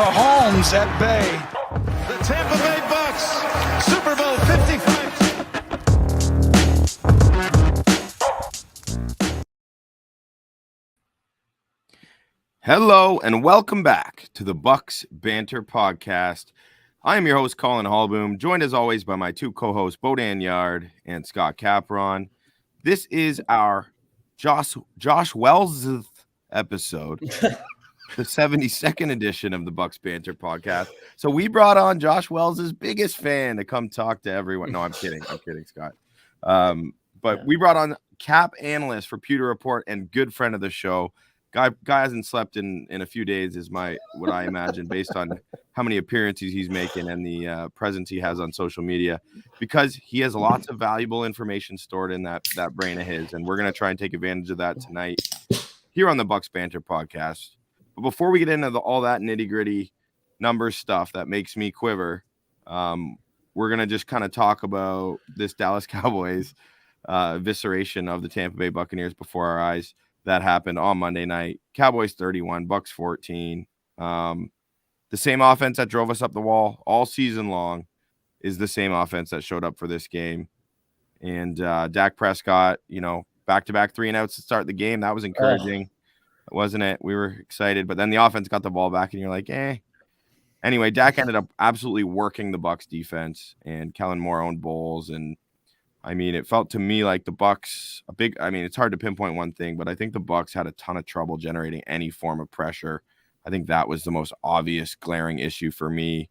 Mahomes at bay. The Tampa Bay Bucs, Super Bowl 55. Hello and welcome back to the Bucs Banter Podcast. I am your host, Collin Hallboom, joined as always by my two co-hosts, Bodan Yard and Scott Capron. This is our Josh Wells episode, the 72nd edition of the Bucs Banter Podcast. So we brought on Josh Wells' biggest fan to come talk to everyone. No, I'm kidding, Scott. But we brought on Cap analyst for Pewter Report and good friend of the show. Guy hasn't slept in a few days is what I imagine based on how many appearances he's making and the presence he has on social media, because he has lots of valuable information stored in that brain of his, and we're going to try and take advantage of that tonight here on the Bucs Banter Podcast. But before we get into all that nitty-gritty number stuff that makes me quiver, we're going to just kind of talk about this Dallas Cowboys evisceration of the Tampa Bay Buccaneers before our eyes. That happened on Monday night. Cowboys 31, Bucs 14. The same offense that drove us up the wall all season long is the same offense that showed up for this game. And Dak Prescott, back-to-back 3-and-outs to start the game. That was encouraging, wasn't it? We were excited, but then the offense got the ball back, and you're like, eh. Anyway, Dak ended up absolutely working the Bucs defense, and Kellen Moore owned Bowles, and I mean, it felt to me like the Bucs it's hard to pinpoint one thing, but I think the Bucs had a ton of trouble generating any form of pressure. I think that was the most obvious glaring issue for me.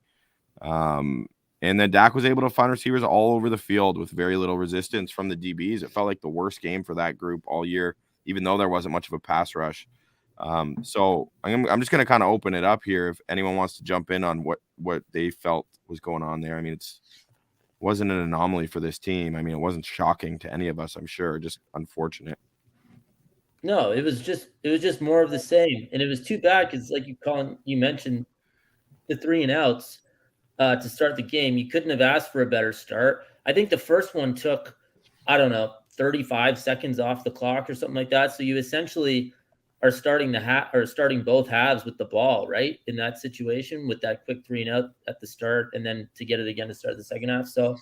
And then Dak was able to find receivers all over the field with very little resistance from the DBs. It felt like the worst game for that group all year, even though there wasn't much of a pass rush. So I'm just going to kind of open it up here if anyone wants to jump in on what they felt was going on there. I mean, wasn't an anomaly for this team. I mean, it wasn't shocking to any of us, I'm sure, just unfortunate. No, it was just more of the same. And it was too bad because, like you mentioned the 3-and-outs to start the game. You couldn't have asked for a better start. I think the first one took, 35 seconds off the clock or something like that. So you essentially are starting both halves with the ball, right? In that situation with that quick 3-and-out at the start, and then to get it again to start the second half. So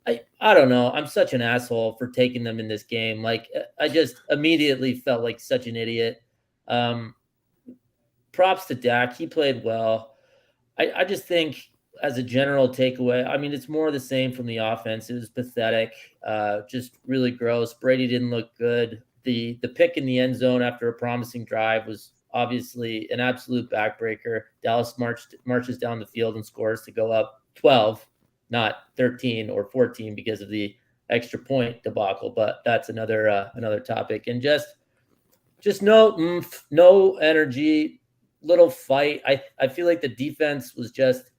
I don't know. I'm such an asshole for taking them in this game. Like, I just immediately felt like such an idiot. Props to Dak. He played well. I just think as a general takeaway, I mean, it's more of the same from the offense. It was pathetic, just really gross. Brady didn't look good. The pick in the end zone after a promising drive was obviously an absolute backbreaker. Dallas marches down the field and scores to go up 12, not 13 or 14 because of the extra point debacle. But that's another topic. And just no oomph, no energy, little fight. I feel like the defense was just,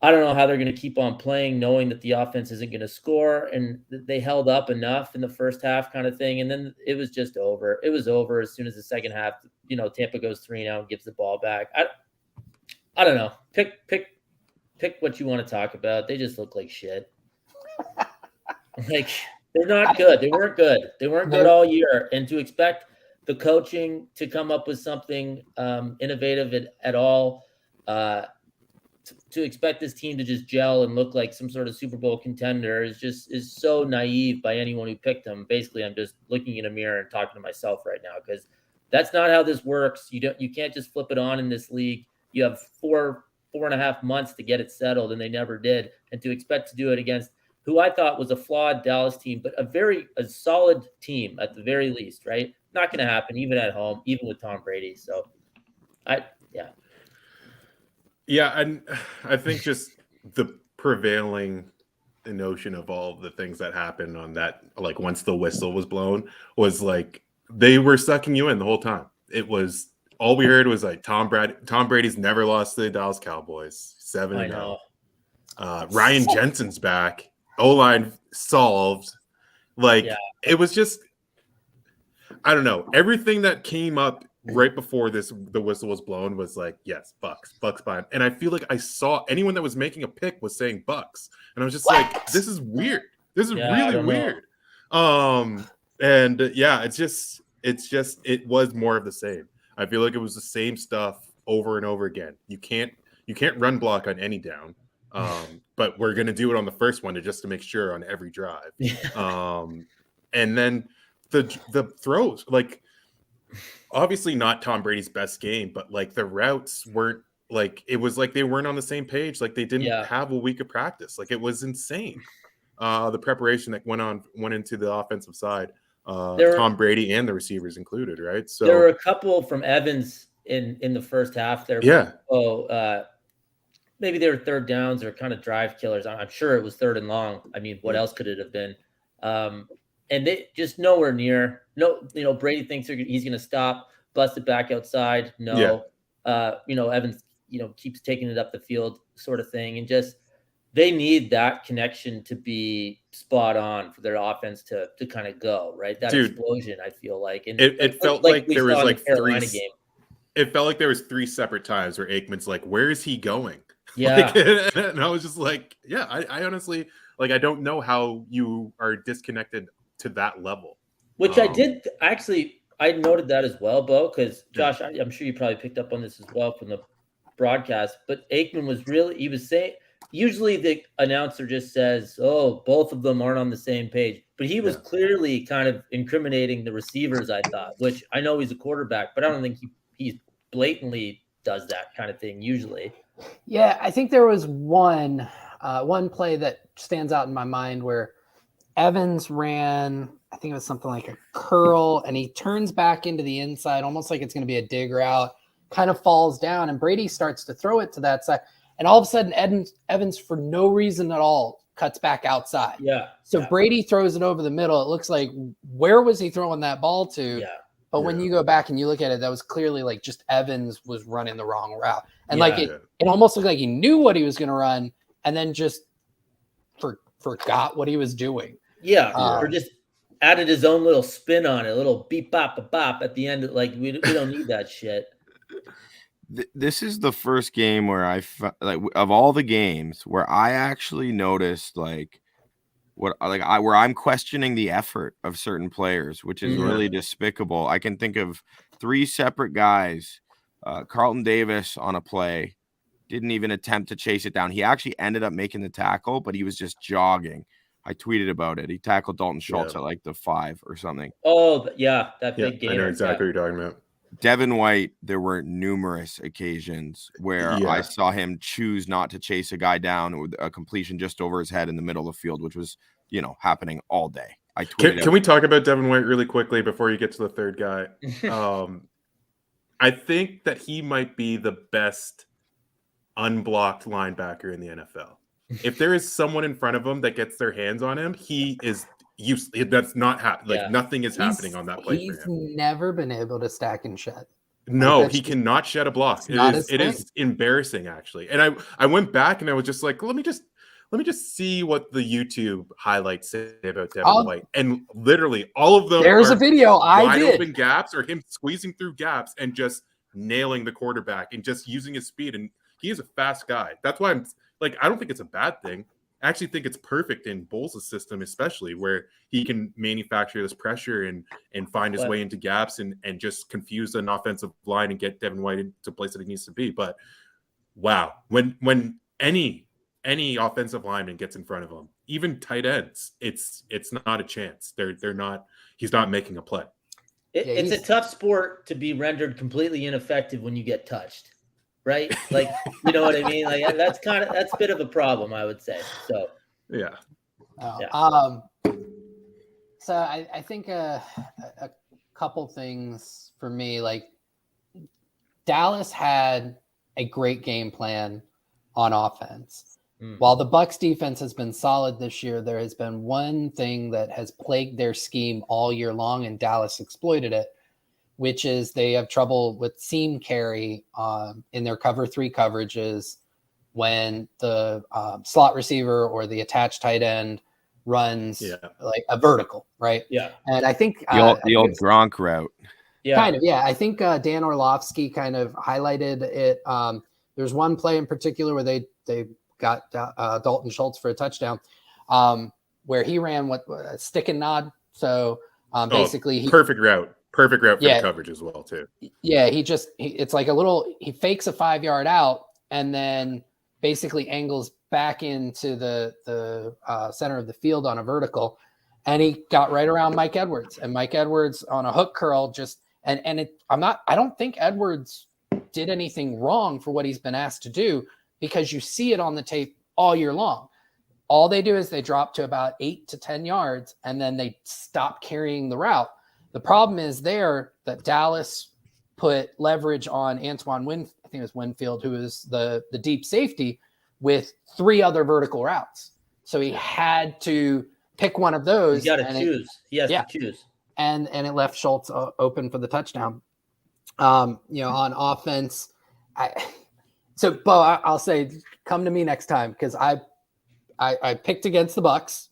I don't know how they're going to keep on playing knowing that the offense isn't going to score, and they held up enough in the first half kind of thing. And then it was just over. It was over as soon as the second half, Tampa goes 3-0 and gives the ball back. I don't know. Pick what you want to talk about. They just look like shit. Like, they're not good. They weren't good. They weren't good all year. And to expect the coaching to come up with something innovative at all, to expect this team to just gel and look like some sort of Super Bowl contender is so naive by anyone who picked them. Basically, I'm just looking in a mirror and talking to myself right now, because that's not how this works. You can't just flip it on in this league. You have 4.5 months to get it settled, and they never did. And to expect to do it against who I thought was a flawed Dallas team, but a solid team at the very least, right? Not going to happen, even at home, even with Tom Brady. So, Yeah, and I think just the prevailing notion of all the things that happened on that, like once the whistle was blown, was like they were sucking you in the whole time. It was all we heard was like Tom Brady's never lost to the Dallas Cowboys, 7-0. Ryan Jensen's back, O-line solved. It was just, I don't know. Everything that came up right before the whistle was blown was like, yes, Bucs by him. And I feel like I saw anyone that was making a pick was saying Bucs. And I was just like, this is weird. This is really weird. It was more of the same. I feel like it was the same stuff over and over again. You can't run block on any down, but we're going to do it on the first one just to make sure on every drive. And then the throws, like, obviously not Tom Brady's best game, but like the routes weren't, like, it was like they weren't on the same page. Like they didn't have a week of practice. Like it was insane. The preparation that went into the offensive side, Tom Brady and the receivers included, right? So there were a couple from Evans in the first half there. Yeah. Maybe they were third downs or kind of drive killers. I'm sure it was third and long. I mean, what else could it have been? And they just nowhere near. No, Brady thinks he's going to stop, bust it back outside. No, Evans, keeps taking it up the field, sort of thing, and just they need that connection to be spot on for their offense to kind of go right. That explosion, I feel like, and it felt like there was like Carolina game. It felt like there was 3 separate times where Aikman's like, "Where is he going?" Yeah, and I was just like, "Yeah, I honestly, like, I don't know how you are disconnected to that level." Which I did actually. I noted that as well, Bo, because Josh, I'm sure you probably picked up on this as well from the broadcast. But Aikman he was saying, usually the announcer just says, "Oh, both of them aren't on the same page," but he was clearly kind of incriminating the receivers. I thought, which I know he's a quarterback, but I don't think he blatantly does that kind of thing usually. Yeah, I think there was one play that stands out in my mind where Evans ran, I think it was something like a curl, and he turns back into the inside, almost like it's going to be a dig route, kind of falls down, and Brady starts to throw it to that side. And all of a sudden, Evans, for no reason at all, cuts back outside. Yeah. So Brady throws it over the middle. It looks like, where was he throwing that ball to? Yeah. But when you go back and you look at it, that was clearly like just Evans was running the wrong route. And it almost looked like he knew what he was going to run and then just forgot what he was doing. Yeah. Or just added his own little spin on it, a little beep, bop, bop at the end. Like, we don't need that shit. This is the first game where of all the games where I actually noticed where I'm questioning the effort of certain players, which is really despicable. I can think of 3 separate guys. Carlton Davis on a play didn't even attempt to chase it down. He actually ended up making the tackle, but he was just jogging. I tweeted about it. He tackled Dalton Schultz at like the 5 or something. Oh, yeah, that big game. I know exactly what you're talking about. Devin White, there were numerous occasions where I saw him choose not to chase a guy down with a completion just over his head in the middle of the field, which was, happening all day. I tweeted. Can we talk about Devin White really quickly before you get to the third guy? I think that he might be the best unblocked linebacker in the NFL. If there is someone in front of him that gets their hands on him, he is useless. That's not happening. Like nothing is happening on that play for him. He's never been able to stack and shed. No, he cannot shed a block. It is embarrassing, actually. And I went back and I was just like, let me just see what the YouTube highlights say about Devin White. And literally all of them there's a video wide open gaps or him squeezing through gaps and just nailing the quarterback and just using his speed. And he is a fast guy. That's why I'm like, I don't think it's a bad thing. I actually think it's perfect in Bowles' system, especially where he can manufacture this pressure and find his way into gaps and just confuse an offensive line and get Devin White into a place that he needs to be. But wow, when any offensive lineman gets in front of him, even tight ends, it's not a chance. They're not. He's not making a play. It's a tough sport to be rendered completely ineffective when you get touched. Right? Like, you know what I mean? Like that's a bit of a problem, I would say. So, yeah. So I think a couple things for me, like Dallas had a great game plan on offense. While the Bucs defense has been solid this year, there has been one thing that has plagued their scheme all year long, and Dallas exploited it, which is they have trouble with seam carry in their cover 3 coverages when the slot receiver or the attached tight end runs like a vertical, right? Yeah. And I think the old Gronk route. Yeah. Kind of, yeah. I think Dan Orlovsky kind of highlighted it. There's one play in particular where they got Dalton Schultz for a touchdown where he ran a stick and nod. So basically, perfect route. perfect route for Yeah. the coverage as well too. Yeah, it's like he fakes a 5-yard out and then basically angles back into the center of the field on a vertical, and he got right around Mike Edwards, and Mike Edwards on a hook curl I don't think Edwards did anything wrong for what he's been asked to do, because you see it on the tape all year long. All they do is they drop to about 8 to 10 yards and then they stop carrying the route. The problem is there that Dallas put leverage on Antoine I think it was Winfield, who is the deep safety, with 3 other vertical routes. So he had to pick one of those. He has to choose. And it left Schultz open for the touchdown. On offense, Bo, I'll say, come to me next time, because I picked against the Bucs,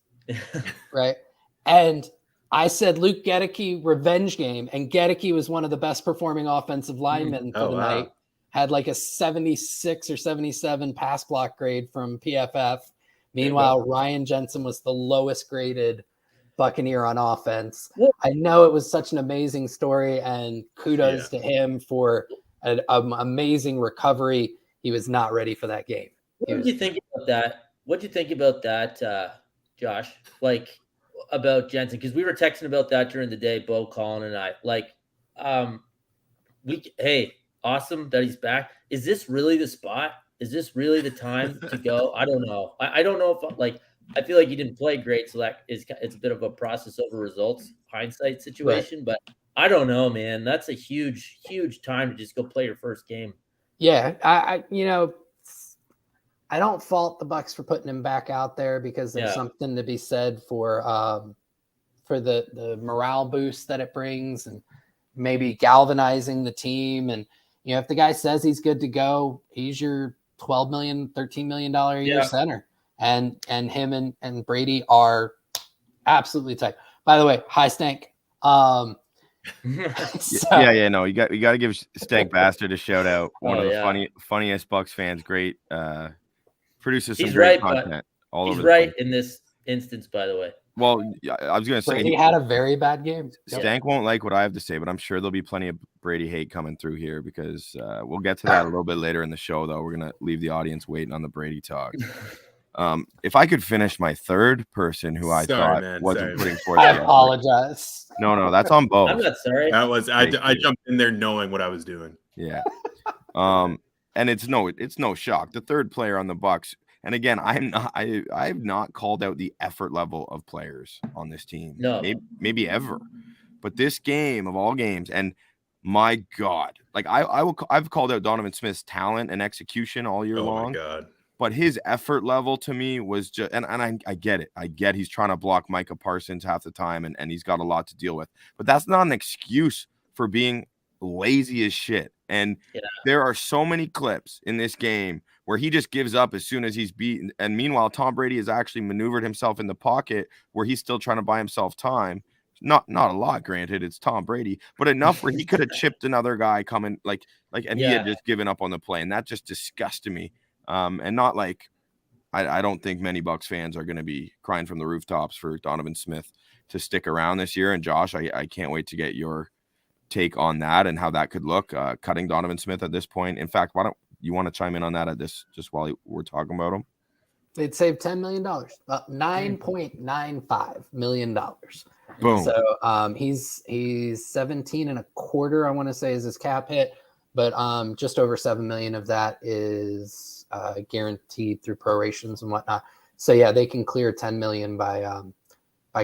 right? And I said Luke Gedeke revenge game, and Gedeke was one of the best performing offensive linemen for the night. Had like a 76 or 77 pass block grade from PFF. Meanwhile, Ryan Jensen was the lowest graded Buccaneer on offense. I know it was such an amazing story, and kudos to him for an amazing recovery. He was not ready for that game. What did you think about that? What did you think about that, Josh? Like, about Jensen? Because we were texting about that during the day, Bo, Collin, and I. Like, awesome that he's back. Is this really the spot? Is this really the time to go? I don't know. I don't know if, I feel like he didn't play great, so it's a bit of a process over results, hindsight situation. Right. But I don't know, man. That's a huge, huge time to just go play your first game. Yeah, I don't fault the Bucs for putting him back out there, because there's something to be said for the morale boost that it brings, and maybe galvanizing the team. And if the guy says he's good to go, he's your $12 million, $13 million a year center, and him and Brady are absolutely tight. By the way, hi Stank. No, you got to give Stank Bastard a shout out. One of the funniest Bucs fans. Great. Produces some great content all over. He's right in this instance, by the way. Well, I was going to say he had a very bad game. Stank won't like what I have to say, but I'm sure there'll be plenty of Brady hate coming through here, because we'll get to that a little bit later in the show. Though we're going to leave the audience waiting on the Brady talk. If I could finish my third person who I thought wasn't putting forth, I apologize. No, that's on both. I'm not sorry. That was I jumped in there knowing what I was doing. Yeah. And it's no shock. The third player on the Bucs, and again, I've not called out the effort level of players on this team. No, maybe ever. But this game of all games, and my God, like I've called out Donovan Smith's talent and execution all year long. Oh my God. But his effort level to me was just, and I get it. I get he's trying to block Micah Parsons half the time, and he's got a lot to deal with. But that's not an excuse for being lazy as shit. And there are so many clips in this game where he just gives up as soon as he's beaten. And meanwhile, Tom Brady has actually maneuvered himself in the pocket where he's still trying to buy himself time. Not a lot, granted, it's Tom Brady, but enough where he could have chipped another guy coming, and he had just given up on the play. And that just disgusted me. And not like, I don't think many Bucs fans are going to be crying from the rooftops for Donovan Smith to stick around this year. And Josh, I can't wait to get your take on that and how that could look, cutting Donovan Smith at this point. In fact, why don't you want to chime in on that at this, just while we're talking about him? They'd save $10 million, about $9.95 million. Boom. So he's 17 and a quarter, I want to say, is his cap hit, but just over 7 million of that is guaranteed through prorations and whatnot. So yeah, they can clear 10 million by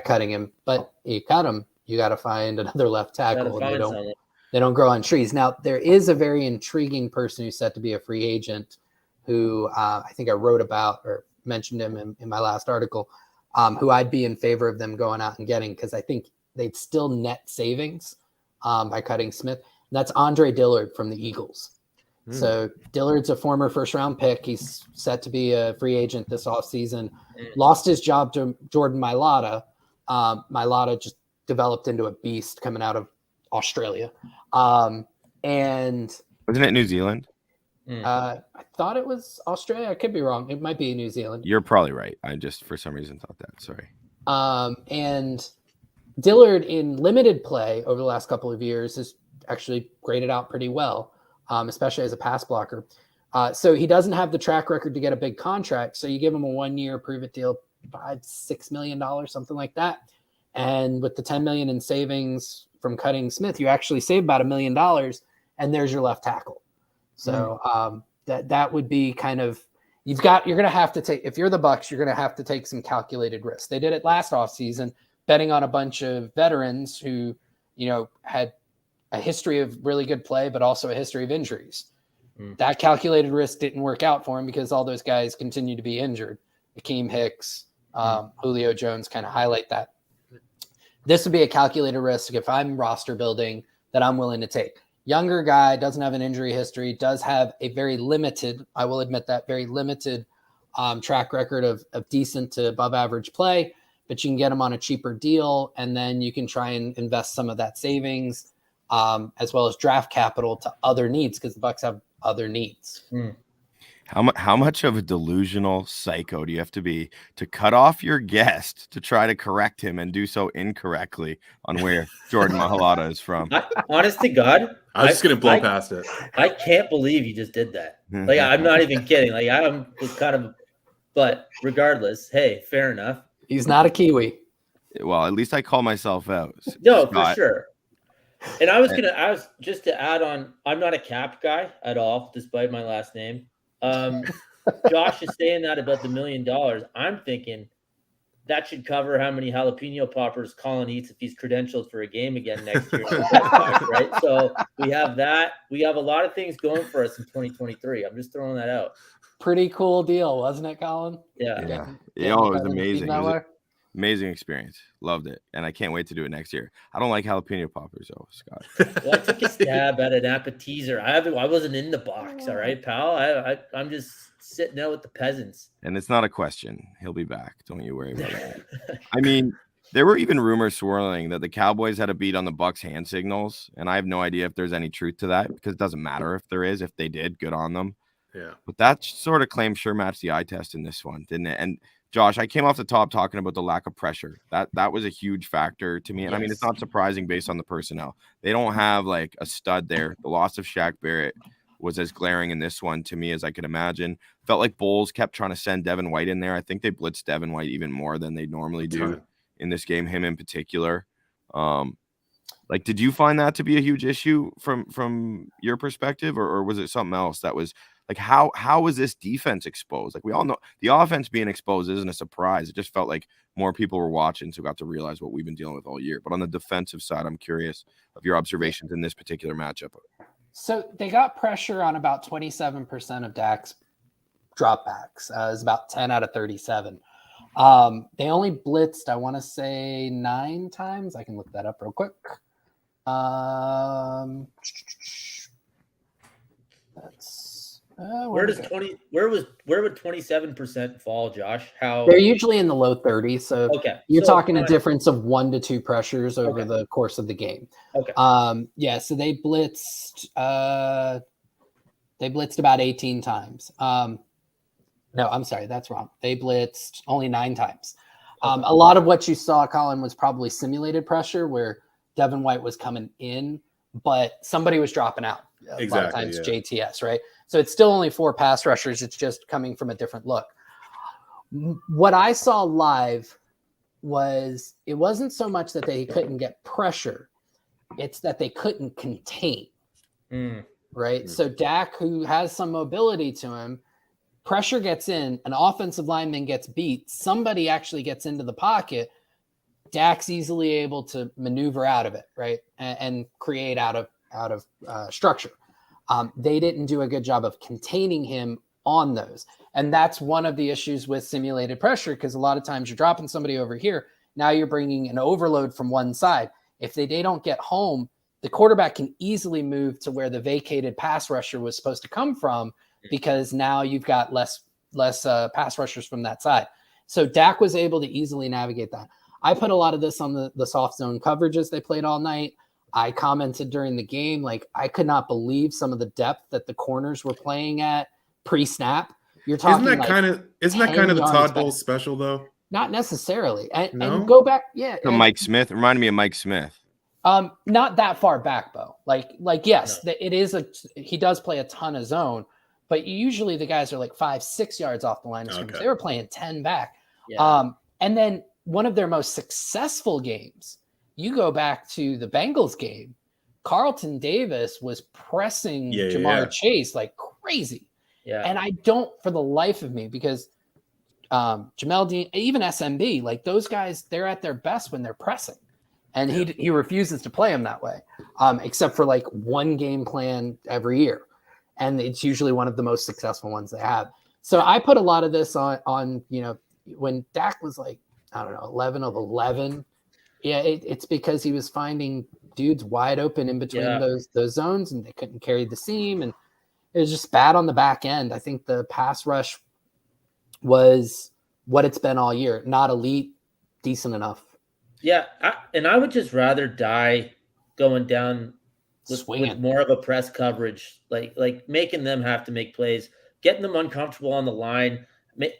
cutting him, but you cut him, you got to find another left tackle. They don't grow on trees. Now, there is a very intriguing person who's set to be a free agent who I think I wrote about or mentioned him in my last article, who I'd be in favor of them going out and getting, because I think they'd still net savings by cutting Smith. And that's Andre Dillard from the Eagles. So Dillard's a former first-round pick. He's set to be a free agent this offseason. Lost his job to Jordan Mailata. Mailata just developed into a beast coming out of Australia. And wasn't it New Zealand? I thought it was Australia. I could be wrong. It might be New Zealand. You're probably right. I just for some reason thought that. Sorry. And Dillard in limited play over the last couple of years has actually graded out pretty well, especially as a pass blocker. So he doesn't have the track record to get a big contract. So you give him a 1-year prove-it deal, $5-6 million, something like that. And with the $10 million in savings from cutting Smith, you actually save about $1 million, and there's your left tackle. So that would be kind of you're going to have to take, if you're the Bucs, you're going to have to take some calculated risks. They did it last offseason, betting on a bunch of veterans who, had a history of really good play, but also a history of injuries. That calculated risk didn't work out for him because all those guys continue to be injured. Akeem Hicks, Julio Jones kind of highlight that. This would be a calculated risk if I'm roster building that I'm willing to take. Younger guy, doesn't have an injury history, does have a very limited, I will admit that, very limited track record of decent to above average play, but you can get him on a cheaper deal, and then you can try and invest some of that savings as well as draft capital to other needs, because the Bucs have other needs. How much of a delusional psycho do you have to be to cut off your guest to try to correct him and do so incorrectly on where Jordan Mahalata is from? Honest to God, I was just going to blow past it. I can't believe you just did that. Like, I'm not even kidding. Like, I'm just kind of, but regardless, hey, fair enough. He's not a Kiwi. Well, at least I call myself out. No, Scott. For sure. And I was just to add on, I'm not a Cap guy at all, despite my last name. Josh is saying that about the $1 million. I'm thinking that should cover how many jalapeno poppers Collin eats if he's credentialed for a game again next year. Right? So we have that. We have a lot of things going for us in 2023. I'm just throwing that out. Pretty cool deal, wasn't it, Collin? Yeah. It was amazing. It was amazing experience. Loved it. And I can't wait to do it next year. I don't like jalapeno poppers, though, Scott. Well, I took a stab at an appetizer. I wasn't in the box, all right, pal? I'm just sitting out with the peasants. And it's not a question. He'll be back. Don't you worry about that. I mean, there were even rumors swirling that the Cowboys had a beat on the Bucs hand signals, and I have no idea if there's any truth to that, because it doesn't matter if there is. If they did, good on them. Yeah. But that sort of claim sure matched the eye test in this one, didn't it? And Josh, I came off the top talking about the lack of pressure. That was a huge factor to me. And I mean, it's not surprising based on the personnel. They don't have like a stud there. The loss of Shaq Barrett was as glaring in this one to me as I could imagine. Felt like Bowles kept trying to send Devin White in there. I think they blitzed Devin White even more than they normally do in this game, him in particular. Did you find that to be a huge issue from your perspective, or was it something else that was like, how was this defense exposed? Like, we all know the offense being exposed isn't a surprise. It just felt like more people were watching, so got to realize what we've been dealing with all year. But on the defensive side, I'm curious of your observations in this particular matchup. So they got pressure on about 27% of Dak's dropbacks. It was about 10 out of 37. They only blitzed, I want to say, 9 times. I can look that up real quick. Where would 27% fall, Josh? How they're usually in the low 30s. So you're talking a difference of 1 to 2 pressures over the course of the game. Okay. So they blitzed about 18 times. No, I'm sorry, that's wrong. They blitzed only 9 times. A lot of what you saw, Collin, was probably simulated pressure where Devin White was coming in, but somebody was dropping out. A lot of times JTS, right? So it's still only 4 pass rushers. It's just coming from a different look. What I saw live was it wasn't so much that they couldn't get pressure. It's that they couldn't contain, right? So Dak, who has some mobility to him, pressure gets in, an offensive lineman gets beat, somebody actually gets into the pocket, Dak's easily able to maneuver out of it, right? And create out of structure. They didn't do a good job of containing him on those. And that's one of the issues with simulated pressure, because a lot of times you're dropping somebody over here. Now you're bringing an overload from one side. If they don't get home, the quarterback can easily move to where the vacated pass rusher was supposed to come from, because now you've got less pass rushers from that side. So Dak was able to easily navigate that. I put a lot of this on the soft zone coverages they played all night. I commented during the game, like, I could not believe some of the depth that the corners were playing at pre-snap. You're talking isn't that kind of the Todd Bowles special though? Not necessarily. And No? go back, yeah. So Mike Smith reminded me of Mike Smith. Not that far back, Bo. Yes, No. it is he does play a ton of zone, but usually the guys are like 5-6 yards off the line of scrimmage. Okay. They were playing 10 back. Yeah. And then one of their most successful games, you go back to the Bengals game, Carlton Davis was pressing Jamar Chase like crazy. Yeah. And I don't, for the life of me, because Jamel Dean, even SMB, like those guys, they're at their best when they're pressing. And he refuses to play them that way, except for like one game plan every year. And it's usually one of the most successful ones they have. So I put a lot of this on when Dak was like, I don't know, 11 of 11. Yeah, it's because he was finding dudes wide open in between those zones, and they couldn't carry the seam. And it was just bad on the back end. I think the pass rush was what it's been all year. Not elite, decent enough. Yeah, I would just rather die going down with more of a press coverage, like making them have to make plays, getting them uncomfortable on the line,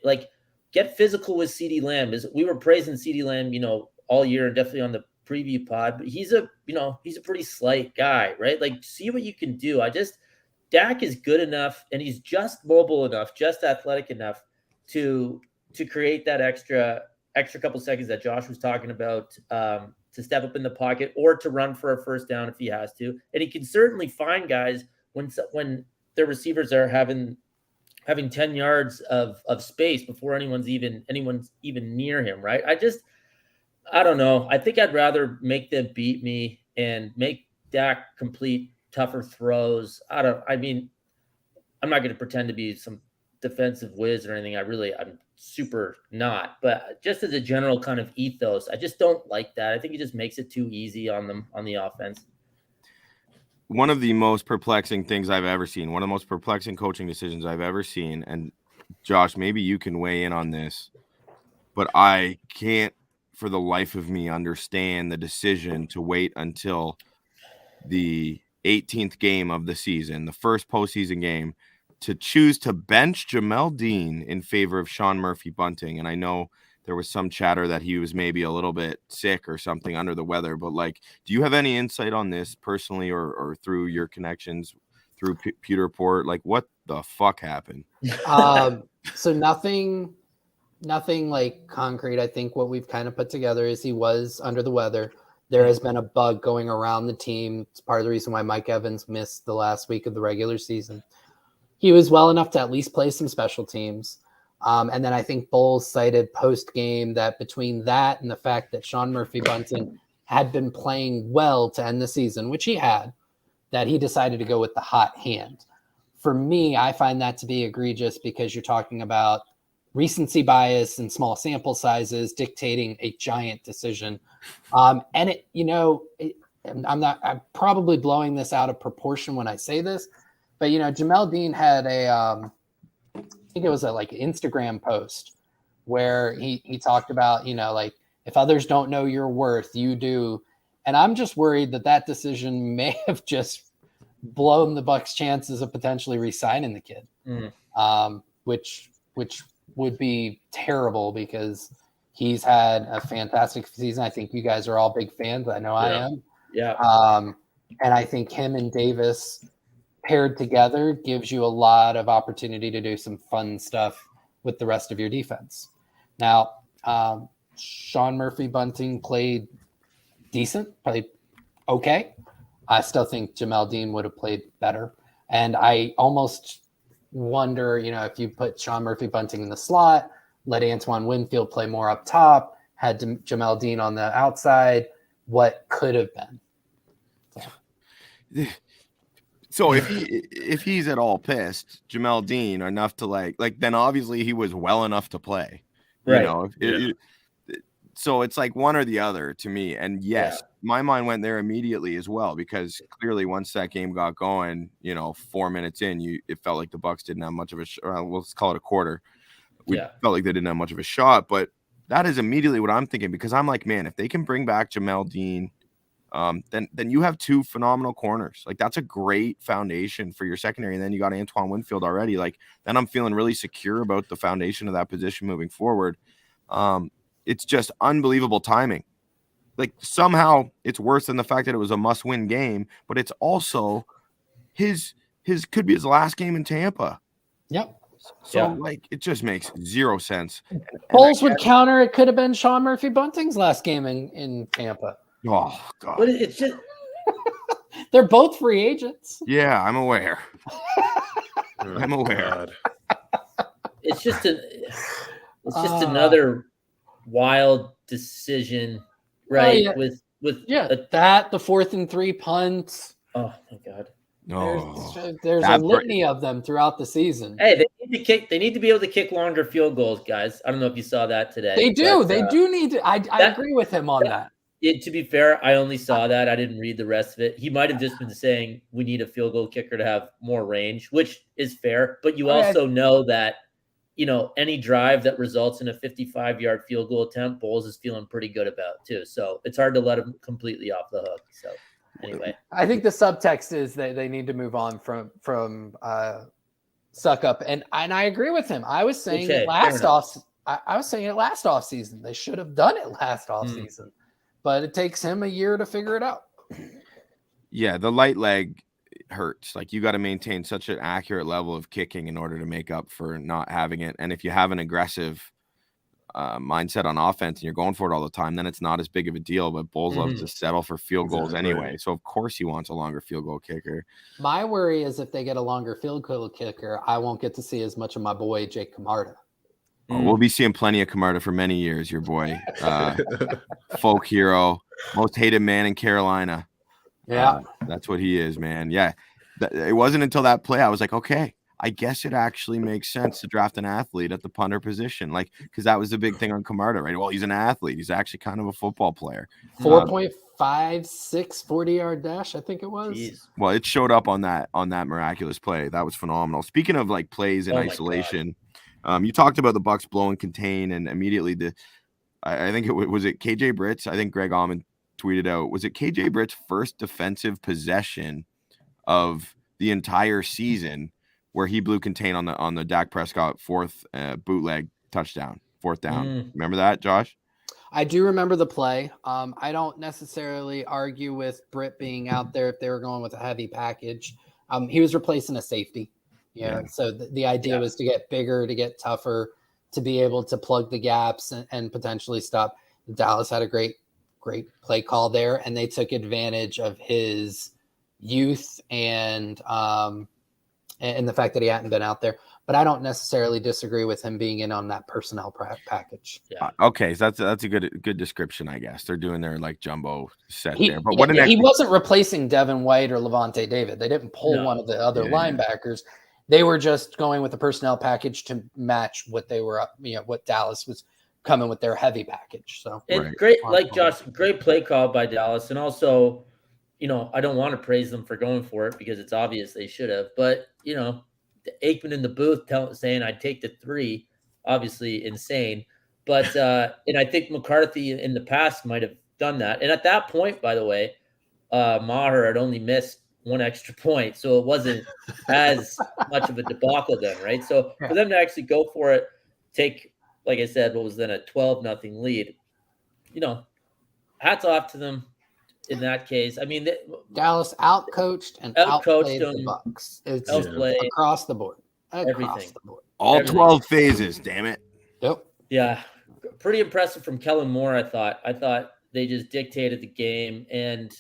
like get physical with CeeDee Lamb. We were praising CeeDee Lamb, all year and definitely on the preview pod, but he's a pretty slight guy, right? Like see what you can do. Dak is good enough and he's just mobile enough, just athletic enough to create that extra couple seconds that Josh was talking about to step up in the pocket or to run for a first down if he has to. And he can certainly find guys when their receivers are having 10 yards of space before anyone's even near him, right? I don't know. I think I'd rather make them beat me and make Dak complete tougher throws. I'm not going to pretend to be some defensive whiz or anything. I'm super not, but just as a general kind of ethos, I just don't like that. I think it just makes it too easy on them on the offense. One of the most perplexing things I've ever seen, one of the most perplexing coaching decisions I've ever seen, and Josh, maybe you can weigh in on this, but I can't for the life of me understand the decision to wait until the 18th game of the season, the first postseason game, to choose to bench Jamel Dean in favor of Sean Murphy-Bunting. And I know there was some chatter that he was maybe a little bit sick or something under the weather, but like, do you have any insight on this personally or through your connections through Pewter Report? Like, what the fuck happened? So nothing like concrete. I think what we've kind of put together is he was under the weather. There has been a bug going around the team. It's part of the reason why Mike Evans missed the last week of the regular season. He was well enough to at least play some special teams. And then I think Bowles cited post-game that between that and the fact that Sean Murphy-Bunting had been playing well to end the season, which he had, that he decided to go with the hot hand. For me, I find that to be egregious because you're talking about recency bias and small sample sizes dictating a giant decision. And I'm probably blowing this out of proportion when I say this, but Jamel Dean had I think it was a Instagram post where he talked about, if others don't know your worth, you do. And I'm just worried that decision may have just blown the Bucs' chances of potentially re-signing the kid, which would be terrible because he's had a fantastic season. I think you guys are all big fans. I know I am. Yeah. And I think him and Davis paired together gives you a lot of opportunity to do some fun stuff with the rest of your defense. Now, Sean Murphy-Bunting played decent, played okay. I still think Jamel Dean would have played better. And I almost wonder, if you put Sean Murphy-Bunting in the slot, let Antoine Winfield play more up top, had Jamel Dean on the outside, what could have been. So if he's at all pissed, Jamel Dean enough to then obviously he was well enough to play. Right. So it's like one or the other to me. And yes, my mind went there immediately as well, because clearly once that game got going, 4 minutes in, it felt like the Bucs didn't have much of a let's call it a quarter. We felt like they didn't have much of a shot, but that is immediately what I'm thinking, because I'm like, man, if they can bring back Jamel Dean, then you have two phenomenal corners. Like, that's a great foundation for your secondary. And then you got Antoine Winfield already. Like, then I'm feeling really secure about the foundation of that position moving forward. it's just unbelievable timing. Like somehow it's worse than the fact that it was a must-win game, but it's also his could be his last game in Tampa. Yep. So like it just makes zero sense. Bowles would counter. It could have been Sean Murphy Bunting's last game in Tampa. Oh God. But it's just they're both free agents. Yeah, I'm aware. Oh, I'm aware. God. it's just another wild decision, right? yeah. With the 4th and 3 punts. oh my God. There's a litany of them throughout the season. Hey, they need to be able to kick longer field goals, guys. I don't know if you saw that today. They do. They do need to. I agree with him on that. To be fair, I only saw that. I didn't read the rest of it. He might have just been saying we need a field goal kicker to have more range, which is fair. But you also know that, any drive that results in a 55-yard field goal attempt, Bowles is feeling pretty good about too. So it's hard to let him completely off the hook. So anyway, I think the subtext is that they need to move on from suck up, and I agree with him. I was saying it last off season. They should have done it last off season, but it takes him a year to figure it out. Yeah, the light leg hurts. Like you got to maintain such an accurate level of kicking in order to make up for not having it. And if you have an aggressive mindset on offense and you're going for it all the time, then it's not as big of a deal. But Bowles loves to settle for field goals anyway. So of course he wants a longer field goal kicker. My worry is if they get a longer field goal kicker, I won't get to see as much of my boy Jake Camarda. We'll be seeing plenty of Camarda for many years. Your boy, folk hero, most hated man in Carolina. Yeah, that's what he is, man. Yeah, it wasn't until that play I was like, okay, I guess it actually makes sense to draft an athlete at the punter position, like because that was the big thing on Camarda, right? Well, he's an athlete. He's actually kind of a football player. 4.56 40-yard dash, I think it was. Geez. Well, it showed up on that miraculous play. That was phenomenal. Speaking of like plays in isolation, you talked about the Bucs blow and contain, and immediately I think it was KJ Britt's. I think Greg Allman tweeted out, was it KJ Britt's first defensive possession of the entire season where he blew contain on the Dak Prescott fourth bootleg touchdown, 4th down. Remember that, Josh? I do remember the play. I don't necessarily argue with Britt being out there if they were going with a heavy package. He was replacing a safety. So the idea was to get bigger, to get tougher, to be able to plug the gaps and potentially stop. Dallas had a great play call there, and they took advantage of his youth and the fact that he hadn't been out there. But I don't necessarily disagree with him being in on that personnel package. Yeah. Okay, so that's a good description, I guess. They're doing their like jumbo set there. But he wasn't replacing Devin White or Levante David. They didn't pull one of the other linebackers. They were just going with the personnel package to match what they were up, what Dallas was coming with their heavy package. So it's great, like Josh, great play call by Dallas. And also, I don't want to praise them for going for it because it's obvious they should have. But, Aikman in the booth saying I'd take the 3, obviously insane. But and I think McCarthy in the past might have done that. And at that point, by the way, Maher had only missed 1 extra point. So it wasn't as much of a debacle then, right? So for them to actually go for it, take, like I said, what was then a 12-0 lead, hats off to them in that case. I mean, Dallas outcoached and outplayed the Bucs. It's across the board. Everything. All 12 phases, damn it. Yep. Yeah. Pretty impressive from Kellen Moore, I thought. I thought they just dictated the game. And,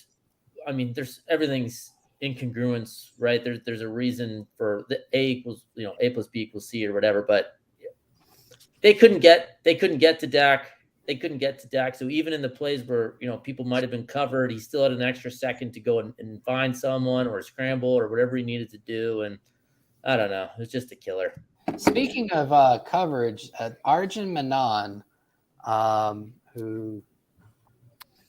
I mean, everything's incongruence, right? There's a reason for the A plus B equals C or whatever, but they couldn't get to Dak. They couldn't get to Dak. So even in the plays where, people might have been covered, he still had an extra second to go and find someone or scramble or whatever he needed to do. And I don't know. It was just a killer. Speaking of coverage, Arjun Menon, who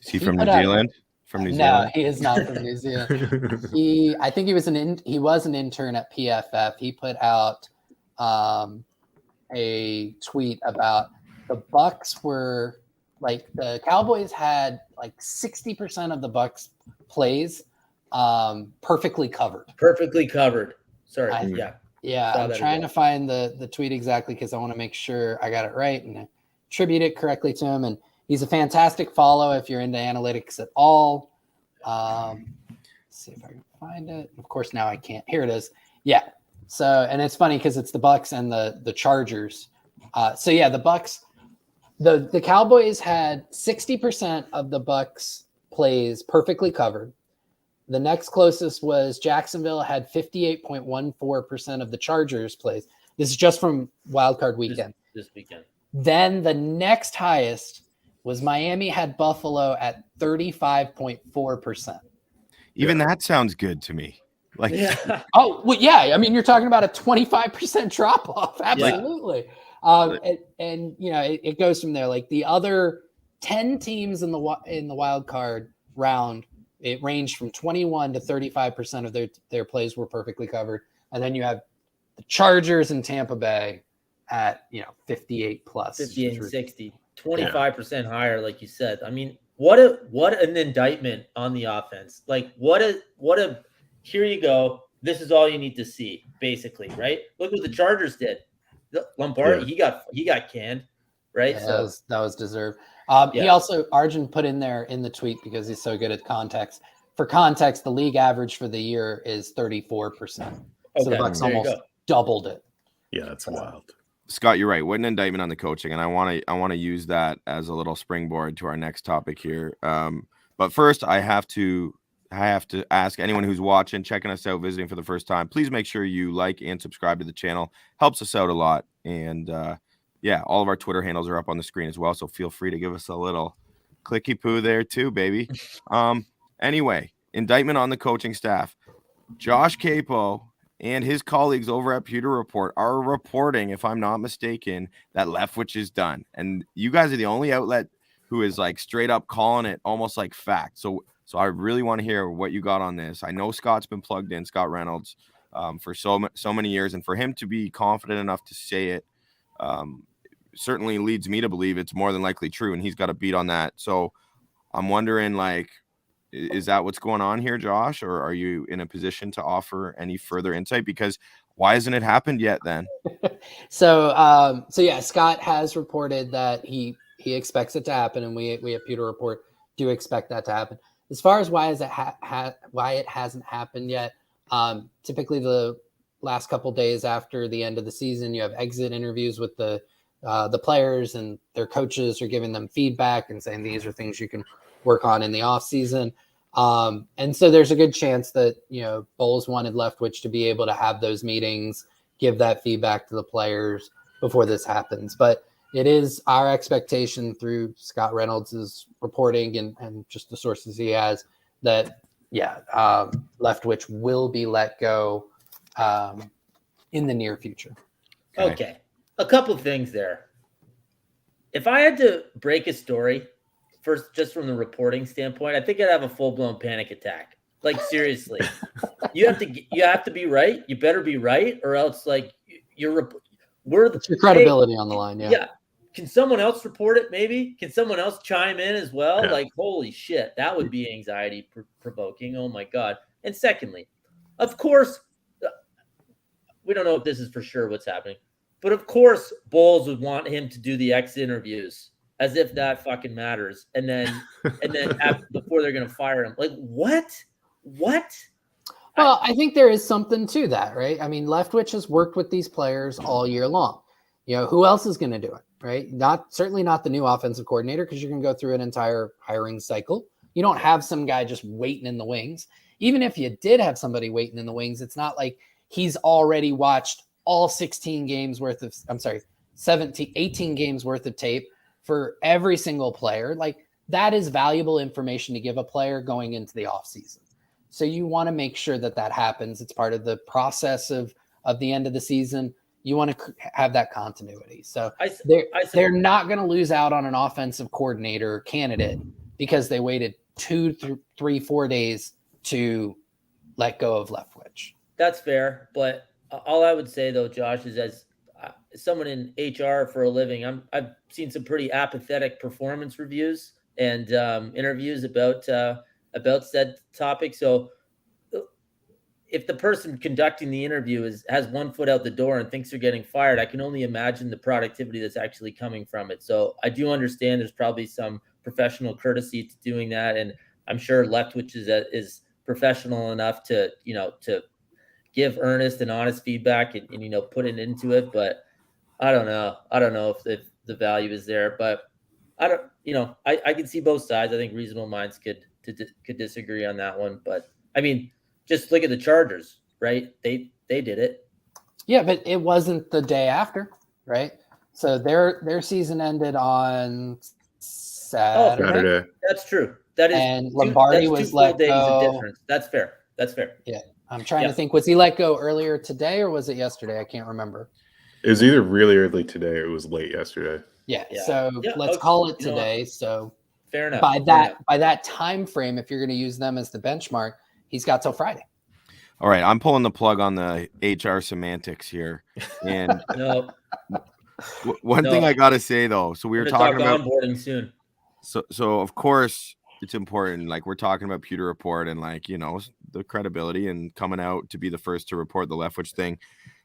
is he from New Zealand? From New Zealand? No, he is not from New Zealand. I think he was an intern at PFF. He put out a tweet about the Bucs were like the Cowboys had like 60% of the Bucs plays perfectly covered. Perfectly covered. Sorry. Yeah. I'm trying to find the tweet exactly because I want to make sure I got it right. And attribute it correctly to him. And he's a fantastic follow if you're into analytics at all. Let's see if I can find it. Of course, now I can't. Here it is. Yeah. So, and it's funny because it's the Bucs and the Chargers. So yeah, the Bucs, the Cowboys had 60% of the Bucs plays perfectly covered. The next closest was Jacksonville had 58.14% of the Chargers plays. This is just from wildcard weekend. This weekend. Then the next highest was Miami had Buffalo at 35.4%. Even that sounds good to me. Like, Yeah. Oh, well, yeah. I mean, you're talking about a 25% drop off. Absolutely. And you know, it goes from there. Like the other 10 teams in the wild card round, it ranged from 21 to 35% of their plays were perfectly covered. And then you have the Chargers and Tampa Bay at, 58 plus. 58 and 60, 25% higher, like you said. I mean, what an indictment on the offense. Like what a here you go. This is all you need to see, basically, right? Look what the Chargers did. Lombardi, he got canned, right? Yeah, so that was deserved. He also, Arjun put in there in the tweet because he's so good at context. For context, the league average for the year is 34%. So the Bucs almost doubled it. Yeah, that's wild. Scott, you're right. What an indictment on the coaching, and I want to use that as a little springboard to our next topic here. But first, I have to ask anyone who's watching, checking us out, visiting for the first time, please make sure you like and subscribe to the channel. Helps us out a lot. And all of our Twitter handles are up on the screen as well. So feel free to give us a little clicky poo there too, baby. Anyway, indictment on the coaching staff. Josh Queipo and his colleagues over at Pewter Report are reporting, if I'm not mistaken, that Leftwich is done. And you guys are the only outlet who is like straight up calling it almost like fact. So I really want to hear what you got on this. I know Scott's been plugged in, Scott Reynolds, for so many years. And for him to be confident enough to say it certainly leads me to believe it's more than likely true. And he's got a beat on that. So I'm wondering, like, is that what's going on here, Josh? Or are you in a position to offer any further insight? Because why hasn't it happened yet then? So yeah, Scott has reported that he expects it to happen. And we at Pewter Report do expect that to happen. As far as why it hasn't happened yet, typically the last couple days after the end of the season, you have exit interviews with the players, and their coaches are giving them feedback and saying these are things you can work on in the off season. And so there's a good chance that Bowles wanted Leftwich to be able to have those meetings, give that feedback to the players before this happens. But it is our expectation through Scott Reynolds' reporting and just the sources he has that, Leftwich will be let go in the near future. Okay. A couple of things there. If I had to break a story, first, just from the reporting standpoint, I think I'd have a full-blown panic attack. Like, seriously. You have to be right. You better be right, or else, like, it's your credibility on the line. Yeah. Can someone else report it? Maybe can someone else chime in as well? Yeah. Like, holy shit, that would be anxiety provoking. Oh my God. And secondly, of course, we don't know if this is for sure what's happening, but of course, Bowles would want him to do the exit interviews as if that fucking matters. And then before they're going to fire him, like what? Well, I think there is something to that, right? I mean, Leftwich has worked with these players all year long. Who else is going to do it, right? Certainly not the new offensive coordinator, because you're going to go through an entire hiring cycle. You don't have some guy just waiting in the wings. Even if you did have somebody waiting in the wings, it's not like he's already watched all 18 games worth of tape for every single player. Like, that is valuable information to give a player going into the offseason. So you want to make sure that happens. It's part of the process of the end of the season. You want to have that continuity. So they're not going to lose out on an offensive coordinator candidate because they waited 2, 3, 4 days to let go of Leftwich. That's fair. But all I would say, though, Josh, is as someone in HR for a living, I've seen some pretty apathetic performance reviews and interviews about said topic. So if the person conducting the interview has 1 foot out the door and thinks they're getting fired, I can only imagine the productivity that's actually coming from it. So I do understand there's probably some professional courtesy to doing that, and I'm sure Leftwich is professional enough to give earnest and honest feedback and put it into it. But I don't know if the value is there, but I don't, I can see both sides. I think reasonable minds could disagree on that one, but I mean, just look at the Chargers, right? They did it. Yeah, but it wasn't the day after, right? So their season ended on Saturday. That's true. That is, and Lombardi was let days go. Of difference. That's fair. Yeah, I'm trying to think. Was he let go earlier today or was it yesterday? I can't remember. It was either really early today or it was late yesterday. Yeah. So let's call it today. So fair enough. By that time frame, if you're going to use them as the benchmark, he's got till Friday. All right, I'm pulling the plug on the HR semantics here. And one thing I got to say though, so we were talking about onboarding soon. So of course it's important. Like we're talking about Pewter Report and the credibility and coming out to be the first to report the Leftwich thing.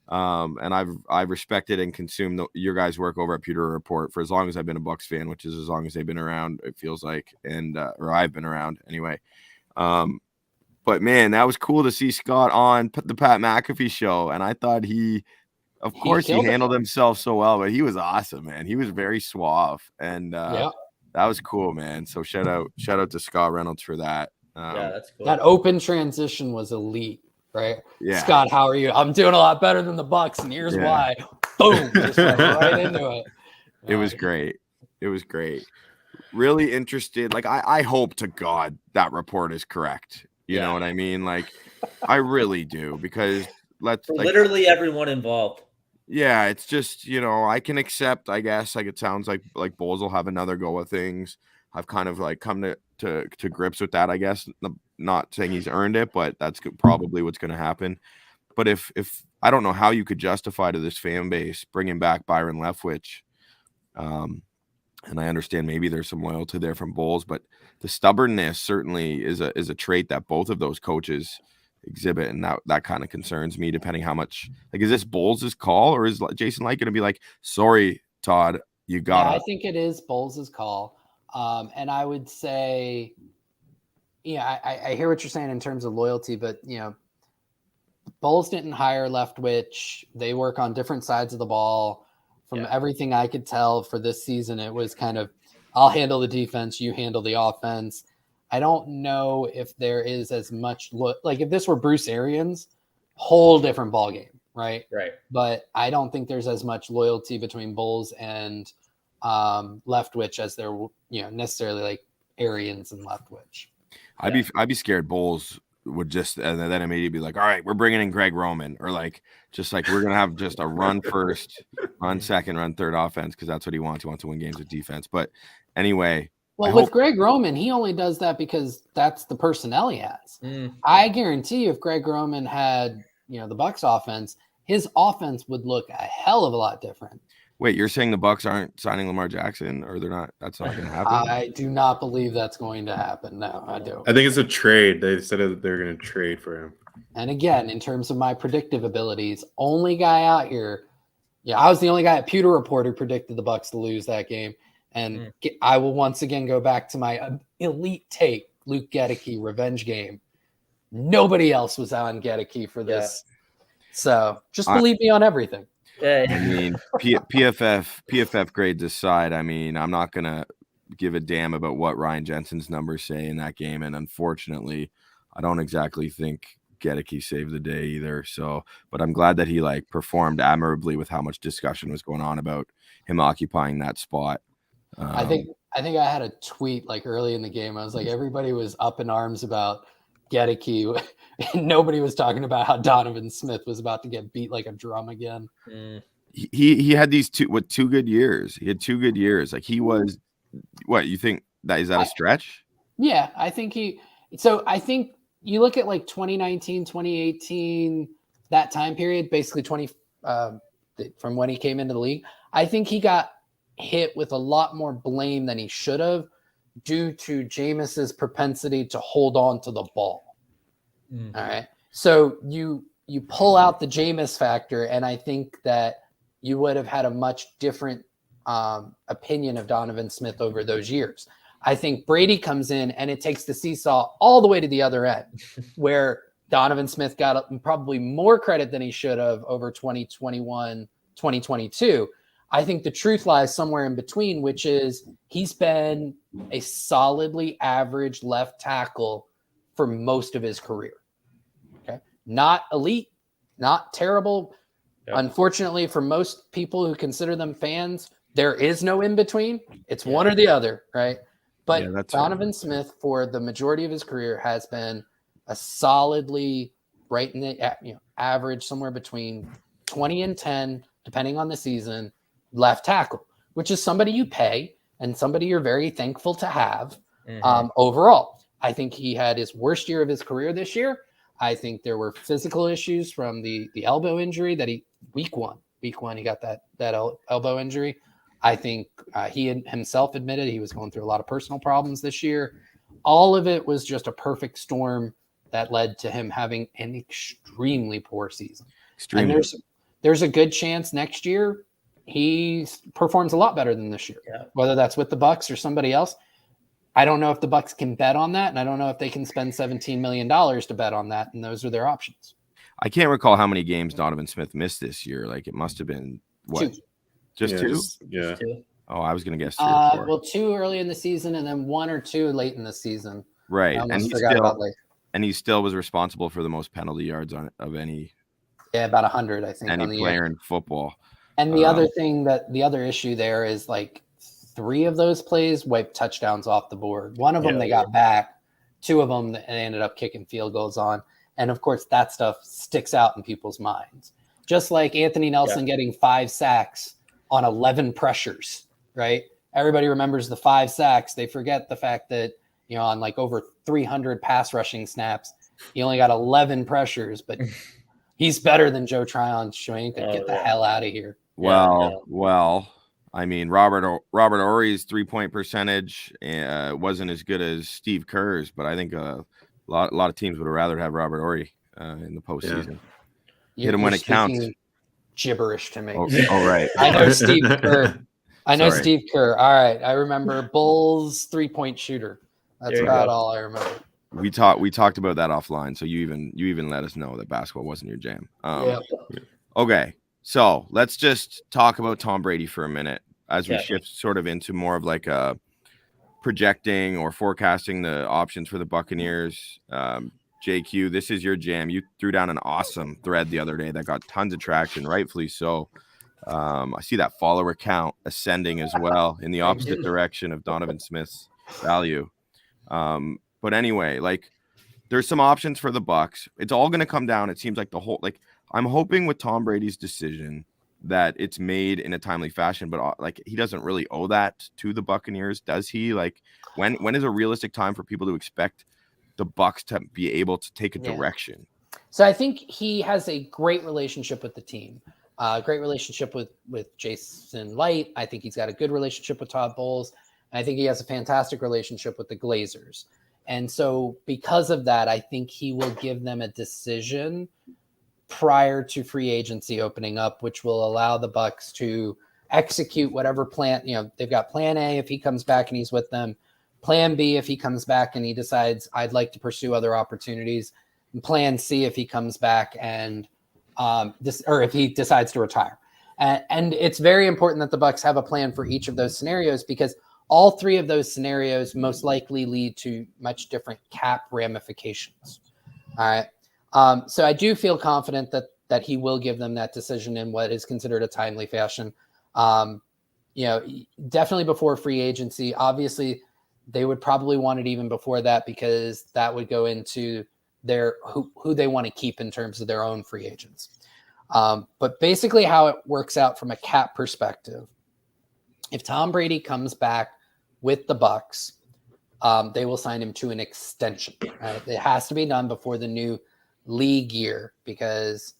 And I've respected and consumed your guys' work over at Pewter Report for as long as I've been a Bucs fan, which is as long as they've been around, it feels like, and or I've been around anyway. But man, that was cool to see Scott on the Pat McAfee show, and I thought he handled himself so well, but he was awesome, man. He was very suave, and that was cool, man. So shout out to Scott Reynolds for that. That's cool. That open transition was elite. Right? Yeah. Scott, how are you? I'm doing a lot better than the Bucs, and here's why. Boom. Just went right into it. It was great. It was great. Really interested. Like, I hope to God that report is correct. You know what I mean? Like, I really do, because literally everyone involved. Yeah, it's just, I can accept, I guess, like it sounds like Bowles will have another go at things. I've kind of come to grips with that, I guess. Not saying he's earned it, but that's probably what's going to happen. But if I don't know how you could justify to this fan base bringing back Byron Leftwich, and I understand maybe there's some loyalty there from Bowles, but the stubbornness certainly is a trait that both of those coaches exhibit, and that kind of concerns me. Depending how much, is this Bowles' call, or is Jason Licht going to be like, "Sorry, Todd, you got"? Yeah, I think it is Bowles' call. And I would say, I hear what you're saying in terms of loyalty, but, Bowles didn't hire Leftwich. They work on different sides of the ball. From everything I could tell for this season, it was kind of, I'll handle the defense, you handle the offense. I don't know if there is as much if this were Bruce Arians, whole different ball game, right? Right. But I don't think there's as much loyalty between Bowles and Leftwich as there necessarily like Arians and Leftwich. I'd be scared Bowles would just, and then immediately be like, all right, we're bringing in Greg Roman, or we're gonna have just a run first, run second, run third offense, because that's what he wants. He wants to win games with defense. But anyway, with Greg Roman, he only does that because that's the personnel he has. I guarantee you, if Greg Roman had the Bucs offense, his offense would look a hell of a lot different. Wait, you're saying the Bucs aren't signing Lamar Jackson, or they're not? That's not going to happen. I do not believe that's going to happen. No, I don't. I think it's a trade. They said that they're going to trade for him. And again, in terms of my predictive abilities, only guy out here. Yeah, I was the only guy at Pewter Report who predicted the Bucs to lose that game. And I will once again go back to my elite take, Luke Gedeke revenge game. Nobody else was on Gedeke for this. So just believe me on everything. I mean, PFF grades aside, I mean, I'm not going to give a damn about what Ryan Jensen's numbers say in that game. And unfortunately, I don't exactly think Gedeke saved the day either. So, but I'm glad that he performed admirably with how much discussion was going on about him occupying that spot. I think I had a tweet early in the game. I was like, everybody was up in arms about Gedeke. Nobody was talking about how Donovan Smith was about to get beat like a drum again. He had these two good years. He had 2 good years. He was, what you think is that a stretch? Yeah, I think I think you look at 2019, 2018, that time period, basically from when he came into the league. I think he got hit with a lot more blame than he should have due to Jameis's propensity to hold on to the ball. All right. So you pull out the Jameis factor, and I think that you would have had a much different opinion of Donovan Smith over those years. I think Brady comes in and it takes the seesaw all the way to the other end, where Donovan Smith got probably more credit than he should have over 2021, 2022. I think the truth lies somewhere in between, which is he's been a solidly average left tackle for most of his career. Okay. Not elite, not terrible. Yep. Unfortunately, for most people who consider them fans, there is no in between. It's one or the other, right? But Donovan Smith, for the majority of his career, has been a solidly right in the average, somewhere between 20 and 10, depending on the season, left tackle, which is somebody you pay and somebody you're very thankful to have. Overall, I think he had his worst year of his career this year. I think there were physical issues from the elbow injury that week one he got that elbow injury. I think he himself admitted he was going through a lot of personal problems this year. All of it was just a perfect storm that led to him having an extremely poor season. And there's a good chance next year he performs a lot better than this year, whether that's with the Bucs or somebody else. I don't know if the Bucs can bet on that, and I don't know if they can spend $17 million to bet on that, and those are their options. I can't recall how many games Donovan Smith missed this year. Like, it must have been what? 2. Just 2? Yeah. 2. Oh, I was going to guess 3 or 4. Well, 2 early in the season and then 1 or 2 late in the season. Right. And he still was responsible for the most penalty yards of any. Yeah, about 100, I think. Any player in football. And the other issue there is like 3 of those plays wiped touchdowns off the board. One of them they got back. 2 of them they ended up kicking field goals on. And of course, that stuff sticks out in people's minds. Just like Anthony Nelson getting 5 sacks on 11 pressures, right? Everybody remembers the 5 sacks. They forget the fact that, on like over 300 pass rushing snaps, he only got 11 pressures, but he's better than Joe Tryon. Get the hell out of here. Well, I mean, Robert Ory's 3-point percentage wasn't as good as Steve Kerr's, but I think a lot of teams would have rather have Robert Ory in the postseason. Hit him when it counts. Gibberish to me. Oh right. I know Steve Kerr. Steve Kerr. All right. I remember Bulls 3-point shooter. That's about all I remember. We talked about that offline. So you even let us know that basketball wasn't your jam. Okay. So let's just talk about Tom Brady for a minute as we shift sort of into more of like a projecting or forecasting the options for the Buccaneers. JQ, this is your jam. You threw down an awesome thread the other day that got tons of traction, rightfully so. I see that follower count ascending as well in the opposite direction of Donovan Smith's value. But anyway, like, there's some options for the Bucs. It's all going to come down. It seems like I'm hoping with Tom Brady's decision that it's made in a timely fashion, but like, he doesn't really owe that to the Buccaneers, does he? Like, when is a realistic time for people to expect the Bucs to be able to take a direction? So I think he has a great relationship with the team, great relationship with Jason Licht. I think he's got a good relationship with Todd Bowles. And I think he has a fantastic relationship with the Glazers. And so because of that, I think he will give them a decision prior to free agency opening up, which will allow the Bucs to execute whatever plan. They've got plan A if he comes back and he's with them, plan B if he comes back and he decides I'd like to pursue other opportunities, and plan C if he comes back and if he decides to retire. And it's very important that the Bucs have a plan for each of those scenarios, because all 3 of those scenarios most likely lead to much different cap ramifications. All right. So I do feel confident that he will give them that decision in what is considered a timely fashion. Definitely before free agency. Obviously, they would probably want it even before that, because that would go into their who they want to keep in terms of their own free agents. But basically how it works out from a cap perspective, if Tom Brady comes back with the Bucs, they will sign him to an extension. Right? It has to be done before the new league year, because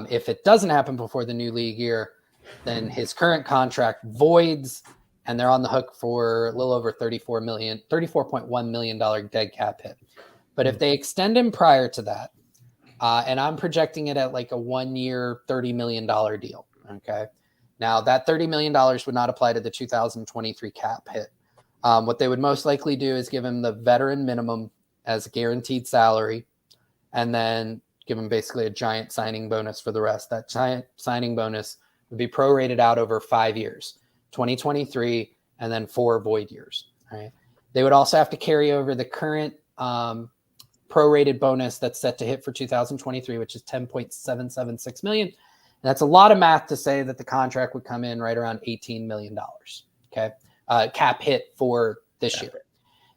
if it doesn't happen before the new league year, then his current contract voids and they're on the hook for a little over $34.1 million dead cap hit. But if they extend him prior to that, And I'm projecting it at like a 1 year, $30 million deal. Okay. Now that $30 million would not apply to the 2023 cap hit. What they would most likely do is give him the veteran minimum as a guaranteed salary, and then give him basically a giant signing bonus for the rest. That giant signing bonus would be prorated out over 5 years, 2023, and then 4 void years. All right. They would also have to carry over the current prorated bonus that's set to hit for 2023, which is $10.776 million. And that's a lot of math to say that the contract would come in right around $18 million. Okay. Cap hit for this year.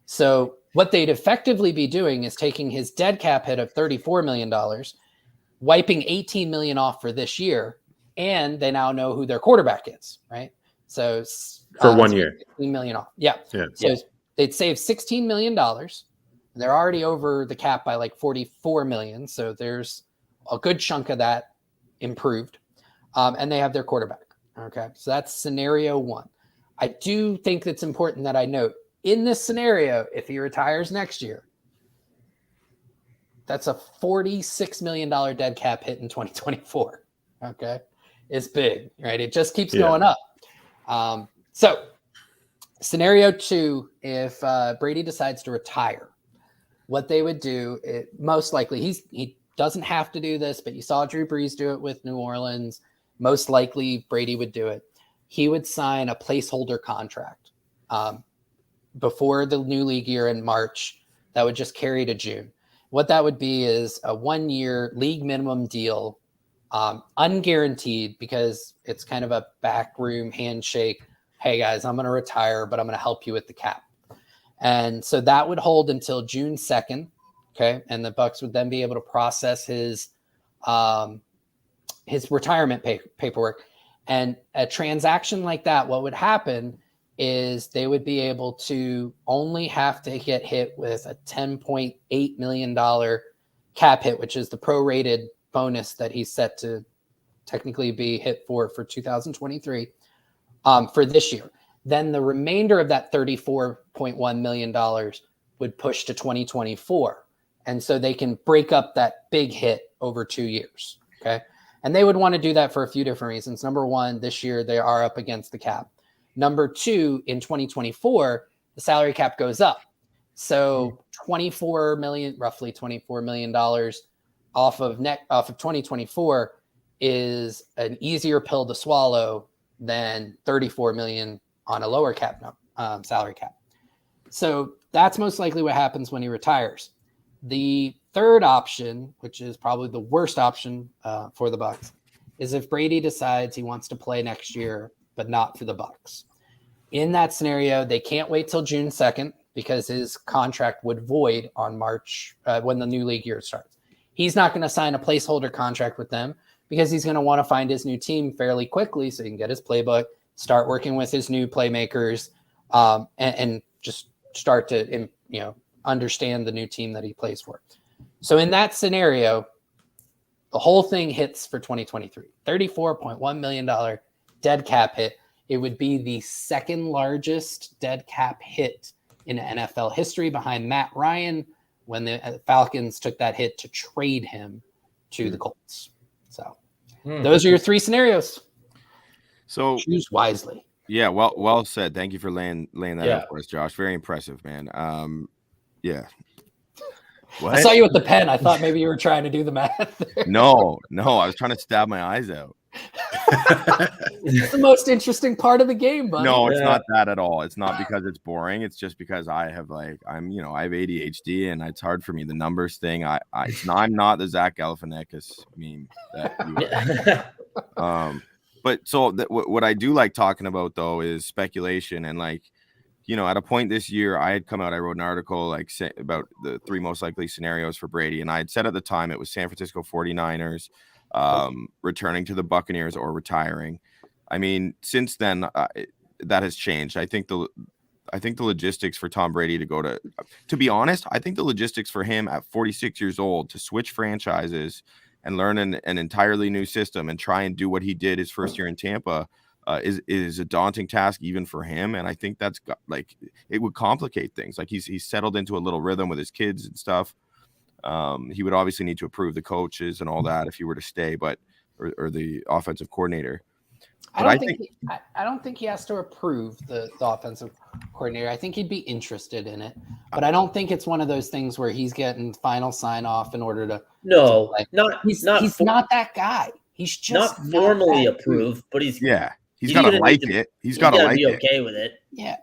So what they'd effectively be doing is taking his dead cap hit of $34 million, wiping $18 million off for this year. And they now know who their quarterback is, right? So for 1 year, $16 million off. Yeah. Yeah. So they'd save $16 million. They're already over the cap by like $44 million. So there's a good chunk of that improved. And they have their quarterback. Okay. So that's scenario one. I do think it's important that I note in this scenario, if he retires next year, that's a $46 million dead cap hit in 2024. Okay. It's big, right? It just keeps going up. So scenario two, if Brady decides to retire, what they would do, most likely, he doesn't have to do this, but you saw Drew Brees do it with New Orleans. Most likely Brady would do it. He would sign a placeholder contract before the new league year in March that would just carry to June. What that would be is a 1 year league minimum deal, unguaranteed, because it's kind of a backroom handshake. Hey guys, I'm going to retire, but I'm going to help you with the cap. And so that would hold until June 2nd. Okay. And the Bucs would then be able to process his retirement paperwork. And a transaction like that, what would happen is they would be able to only have to get hit with a $10.8 million cap hit, which is the prorated bonus that he's set to technically be hit for 2023 for this year. Then the remainder of that $34.1 million would push to 2024. And so they can break up that big hit over 2 years. Okay. And they would want to do that for a few different reasons. Number one, this year they are up against the cap. Number two, in 2024, the salary cap goes up. So roughly $24 million off of 2024 is an easier pill to swallow than $34 million on a lower cap salary cap. So that's most likely what happens when he retires. The third option, which is probably the worst option for the Bucs, is if Brady decides he wants to play next year, but not for the Bucs. In that scenario, they can't wait till June 2nd because his contract would void on March when the new league year starts. He's not going to sign a placeholder contract with them because he's going to want to find his new team fairly quickly so he can get his playbook, start working with his new playmakers, and just start to understand the new team that he plays for. So in that scenario, the whole thing hits for 2023, $34.1 million dead cap hit. It would be the second largest dead cap hit in NFL history behind Matt Ryan when the Falcons took that hit to trade him to the Colts. So those are your three scenarios. So choose wisely. Yeah, well said. Thank you for laying that out for us, Josh. Very impressive, man. Yeah. What? I saw you with the pen. I thought maybe you were trying to do the math. No, I was trying to stab my eyes out. It's the most interesting part of the game, buddy. No, it's not that at all. It's not because it's boring. It's just because I have ADHD and it's hard for me. The numbers thing. I'm not the Zach Galifianakis meme that you but so what I do like talking about though is speculation and at a point this year, I wrote an article about the three most likely scenarios for Brady. And I had said at the time it was San Francisco 49ers returning to the Buccaneers or retiring. I mean, since then, that has changed. I think the logistics for Tom Brady to be honest, I think the logistics for him at 46 years old to switch franchises and learn an entirely new system and try and do what he did his first year in Tampa is a daunting task even for him. And I think that's it would complicate things. He's settled into a little rhythm with his kids and stuff. He would obviously need to approve the coaches and all that if he were to stay, or the offensive coordinator. I don't think he has to approve the offensive coordinator. I think he'd be interested in it, but I don't think it's one of those things where he's getting final sign off in order to. No, he's not that guy. He's just not formally approved, but he's got to like it. He's got to be okay with it. Yeah,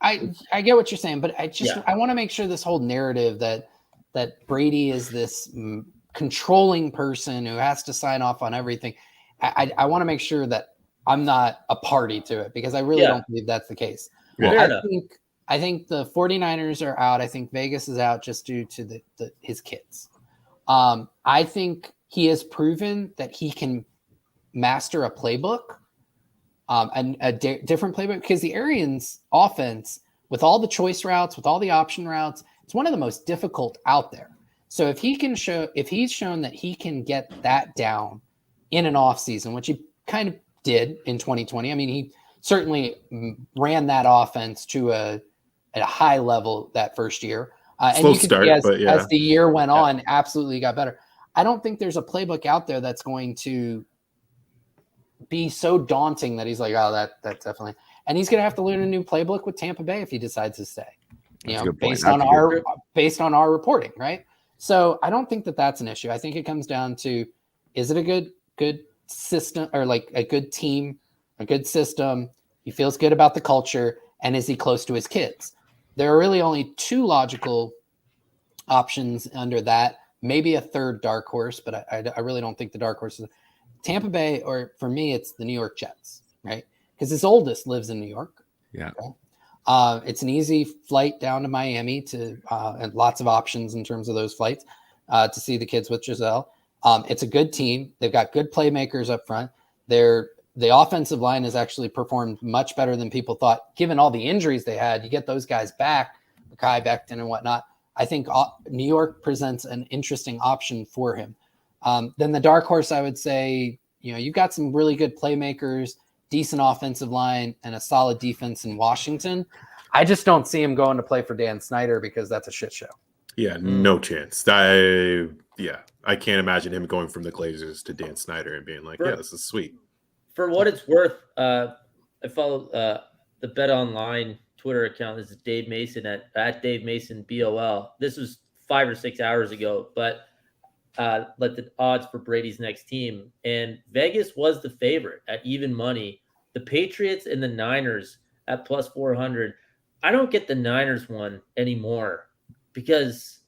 I get what you're saying, but I want to make sure this whole narrative that Brady is this controlling person who has to sign off on everything. I want to make sure that I'm not a party to it, because I really don't believe that's the case. Well, I think the 49ers are out. I think Vegas is out just due to his kids. I think he has proven that he can master a playbook, and a different playbook, because the Arians offense, with all the choice routes, with all the option routes, it's one of the most difficult out there. So if he's shown that he can get that down in an off season, which he kind of did in 2020. I mean, he certainly ran that offense to a high level that first year. And you could see as the year went on, absolutely got better. I don't think there's a playbook out there that's going to be so daunting that he's like, oh, that definitely. And he's going to have to learn a new playbook with Tampa Bay if he decides to stay. Based on our reporting, right? So I don't think that's an issue. I think it comes down to, is it a good system, or like a good team, a good system? He feels good about the culture, and is he close to his kids? There are really only two logical options under that. Maybe a third dark horse, but I really don't think the dark horse is Tampa Bay, or for me, it's the New York Jets, right? Because his oldest lives in New York. Yeah. Okay? It's an easy flight down to Miami and lots of options in terms of those flights to see the kids with Giselle. It's a good team. They've got good playmakers up front. The offensive line has actually performed much better than people thought, given all the injuries they had. You get those guys back, Mekhi Becton and whatnot. I think New York presents an interesting option for him. Then the dark horse, I would say, you've got some really good playmakers, decent offensive line, and a solid defense in Washington. I just don't see him going to play for Dan Snyder, because that's a shit show. Yeah, no chance. I can't imagine him going from the Glazers to Dan Snyder and being like, this is sweet. For what it's worth, I follow the Bet Online Twitter account. This is Dave Mason at Dave Mason BOL. This was 5 or 6 hours ago, but let the odds for Brady's next team. And Vegas was the favorite at even money. The Patriots and the Niners at plus 400. I don't get the Niners one anymore, because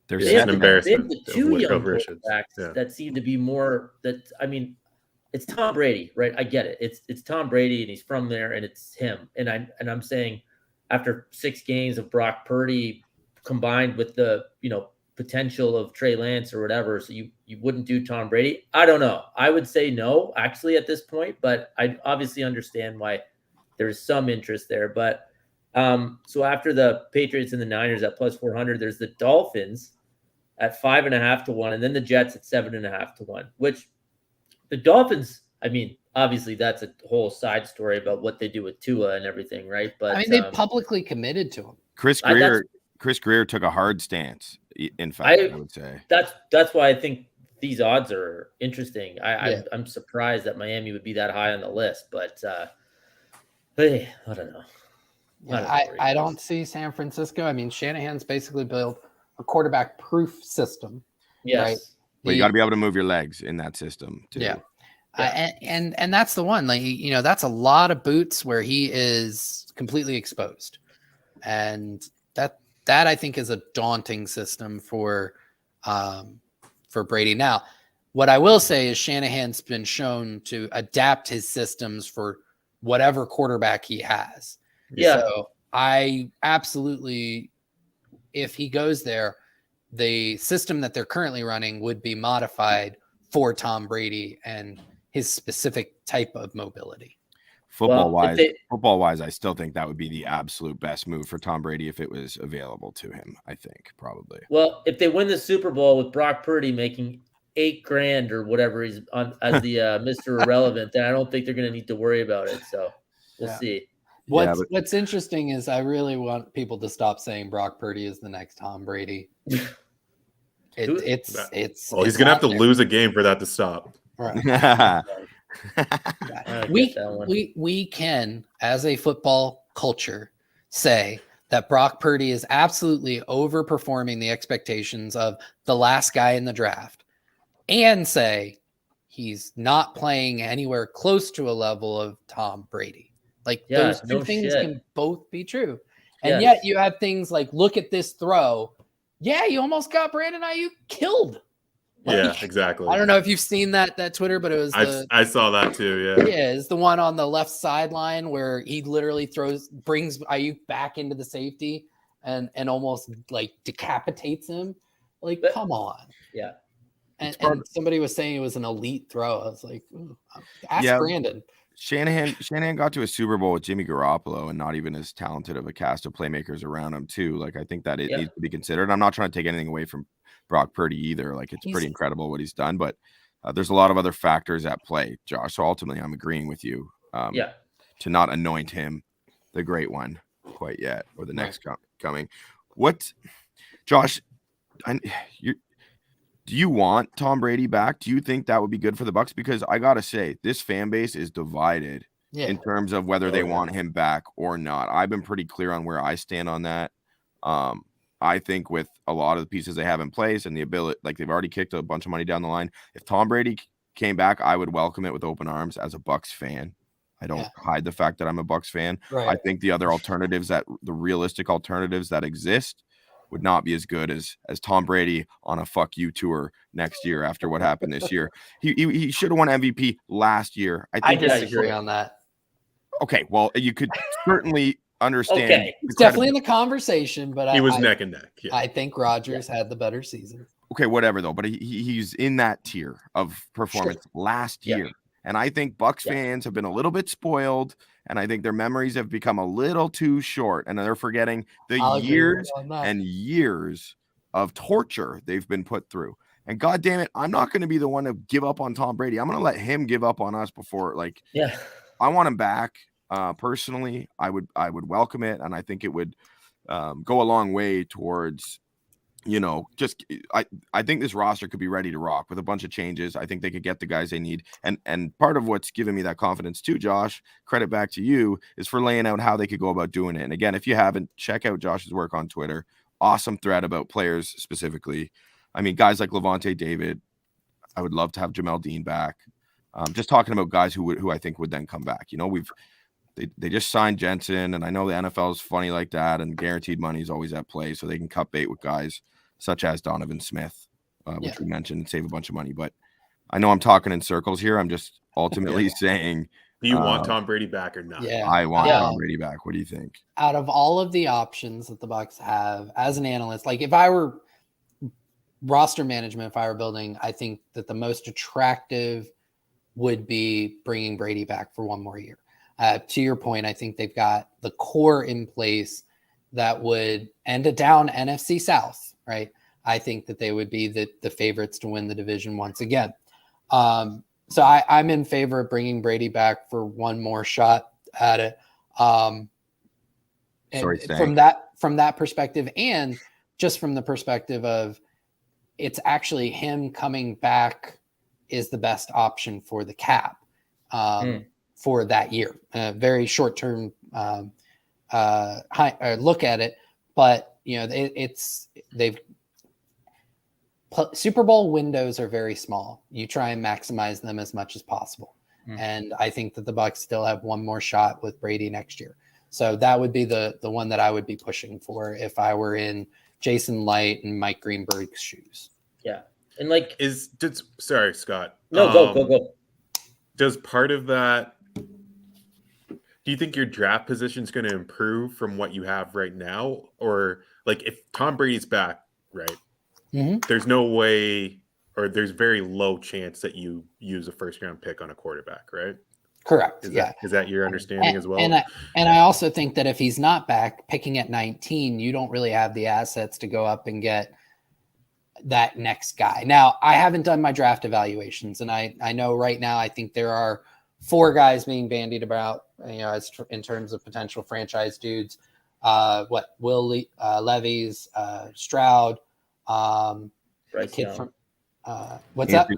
there's an embarrassment. The two young quarterbacks that seem to be more that. I mean, it's Tom Brady, right? I get it. It's Tom Brady, and he's from there, and it's him. And I'm saying, after 6 games of Brock Purdy combined with the potential of Trey Lance or whatever, so you wouldn't do Tom Brady? I don't know. I would say no, actually, at this point, but I obviously understand why there's some interest there. But so after the Patriots and the Niners at plus 400, there's the Dolphins at 5.5 to 1, and then the Jets at 7.5 to 1, which the Dolphins, I mean, obviously that's a whole side story about what they do with Tua and everything, right? But I mean, they publicly committed to him. Chris Greer took a hard stance. In fact, I would say that's why I think these odds are interesting. I'm surprised that Miami would be that high on the list, but hey, I don't know. I don't see San Francisco. I mean, Shanahan's basically built a quarterback-proof system. Yes. Right? But you got to be able to move your legs in that system too. Yeah. And that's the one. Like, that's a lot of boots where he is completely exposed, and that I think is a daunting system for Brady. Now, what I will say is Shanahan's been shown to adapt his systems for whatever quarterback he has. Yeah. So I absolutely, if he goes there, the system that they're currently running would be modified for Tom Brady and his specific type of mobility. Football wise, I still think that would be the absolute best move for Tom Brady if it was available to him. I think probably. Well, if they win the Super Bowl with Brock Purdy making $8,000 or whatever he's on as the Mr. Irrelevant, then I don't think they're going to need to worry about it. So we'll see. What's interesting is I really want people to stop saying Brock Purdy is the next Tom Brady. It's Well, he's gonna have to lose a game for that to stop. Right. Yeah. We can, as a football culture, say that Brock Purdy is absolutely overperforming the expectations of the last guy in the draft, and say he's not playing anywhere close to a level of Tom Brady. Like those two things can both be true. And yet you have things like, look at this throw. Yeah, you almost got Brandon Ayuk killed. Yeah, exactly. I don't know if you've seen that Twitter, but it was I saw that too. Yeah, it's the one on the left sideline where he literally brings Ayuk back into the safety and almost like decapitates him. Like, come on. Yeah. And somebody was saying it was an elite throw. I was like, ask Brandon. Shanahan got to a Super Bowl with Jimmy Garoppolo and not even as talented of a cast of playmakers around him too. Like, I think that it needs to be considered. I'm not trying to take anything away from Brock Purdy either. Like, it's pretty incredible what he's done, but there's a lot of other factors at play, Josh. So ultimately, I'm agreeing with you to not anoint him the great one quite yet, or the next coming. What, Josh? Do you want Tom Brady back? Do you think that would be good for the Bucs? Because I gotta say, this fan base is divided in terms of whether they want him back or not. I've been pretty clear on where I stand on that. I think with a lot of the pieces they have in place and the ability, like, they've already kicked a bunch of money down the line. If Tom Brady came back, I would welcome it with open arms as a Bucs fan. I don't hide the fact that I'm a Bucs fan. Right. I think the other alternatives, the realistic alternatives that exist, would not be as good as Tom Brady on a fuck you tour next year after what happened this year. He should have won MVP last year. I disagree on that. Okay, well, you could certainly understand. Okay. It's definitely in the conversation, but he was neck and neck. Yeah. I think Rodgers had the better season. Okay, whatever though, but he's in that tier of performance last year. And I think Bucs fans have been a little bit spoiled, and I think their memories have become a little too short, and they're forgetting the years and years of torture they've been put through. And God damn it, I'm not going to be the one to give up on Tom Brady. I'm going to let him give up on us before, I want him back. Personally, I would welcome it, and I think it would go a long way towards, I think this roster could be ready to rock with a bunch of changes. I think they could get the guys they need. And part of what's giving me that confidence too, Josh, credit back to you, is for laying out how they could go about doing it. And again, if you haven't, check out Josh's work on Twitter. Awesome thread about players specifically. I mean, guys like Levante David. I would love to have Jamel Dean back. Just talking about guys who I think would then come back. They just signed Jensen, and I know the NFL is funny like that, and guaranteed money is always at play, so they can cut bait with guys such as Donovan Smith, which we mentioned, and save a bunch of money. But I know I'm talking in circles here. I'm just ultimately saying, do you want Tom Brady back or not? Yeah, I want Tom Brady back. What do you think? Out of all of the options that the Bucs have, as an analyst, like if I were roster management, if I were building, I think that the most attractive would be bringing Brady back for one more year. To your point, I think they've got the core in place that would end a down NFC South, right? I think that they would be the favorites to win the division once again. So I'm in favor of bringing Brady back for one more shot at it. From that perspective, and just from the perspective of it's actually him coming back is the best option for the cap for that year. Very short term look at it, but Super Bowl windows are very small. You try and maximize them as much as possible. And I think that the Bucs still have one more shot with Brady next year. So that would be the one that I would be pushing for if I were in Jason Licht and Mike Greenberg's shoes. Yeah. And sorry, Scott. No, go. Does part of that, do you think your draft position is going to improve from what you have right now? Or if Tom Brady's back, right? Mm-hmm. There's no way, or there's very low chance that you use a first round pick on a quarterback, right? Correct. Is that your understanding as well? And I also think that if he's not back, picking at 19, you don't really have the assets to go up and get that next guy. Now, I haven't done my draft evaluations, and I know right now I think there are 4 guys being bandied about, as in terms of potential franchise dudes. Will Levis, Stroud, Bryce kid Young. from what's that?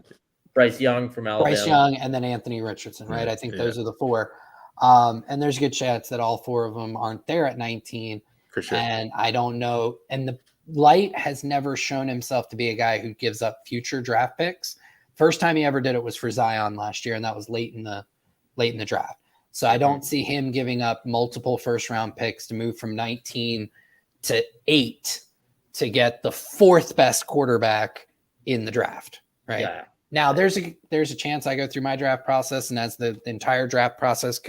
Bryce Young from Alabama. Bryce Young and then Anthony Richardson, right? I think those are the four. And there's a good chance that all four of them aren't there at 19. For sure. And I don't know. And the Light has never shown himself to be a guy who gives up future draft picks. First time he ever did it was for Zion last year, and that was late in the draft. So I don't see him giving up multiple first round picks to move from 19 to 8 to get the fourth best quarterback in the draft, right? Yeah. Now there's a chance I go through my draft process, and as the entire draft process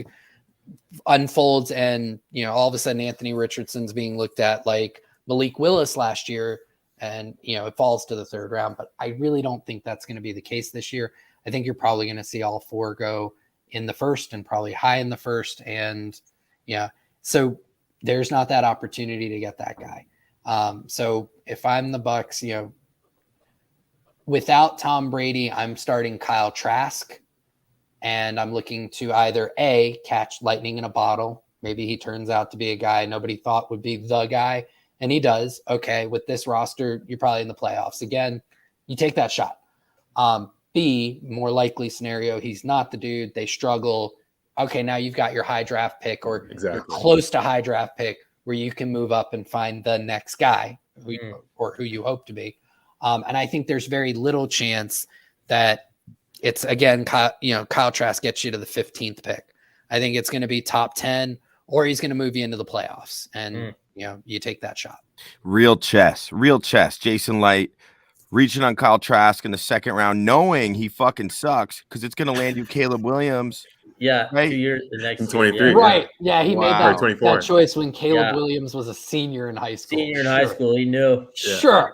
unfolds, and all of a sudden Anthony Richardson's being looked at like Malik Willis last year, and it falls to the third round. But I really don't think that's going to be the case this year. I think you're probably going to see all four go in the first, and probably high in the first. And so there's not that opportunity to get that guy. So if I'm the Bucs, without Tom Brady, I'm starting Kyle Trask, and I'm looking to either A, catch lightning in a bottle. Maybe he turns out to be a guy nobody thought would be the guy, and he does. Okay, with this roster, you're probably in the playoffs. Again, you take that shot. B, more likely scenario, he's not the dude. They struggle. Okay, now you've got your high draft pick, or you're close to high draft pick, where you can move up and find the next guy who you hope to be. And I think there's very little chance that it's, again, Kyle Trask gets you to the 15th pick. I think it's going to be top 10, or he's going to move you into the playoffs, and you take that shot. Real chess. Jason Licht reaching on Kyle Trask in the second round, knowing he fucking sucks, because it's going to land you Caleb Williams. Yeah, right? 2 years, the next 23. year. Right. Yeah, he made that choice when Caleb Yeah. Williams was a senior in high school. Senior in high school, he knew. Sure.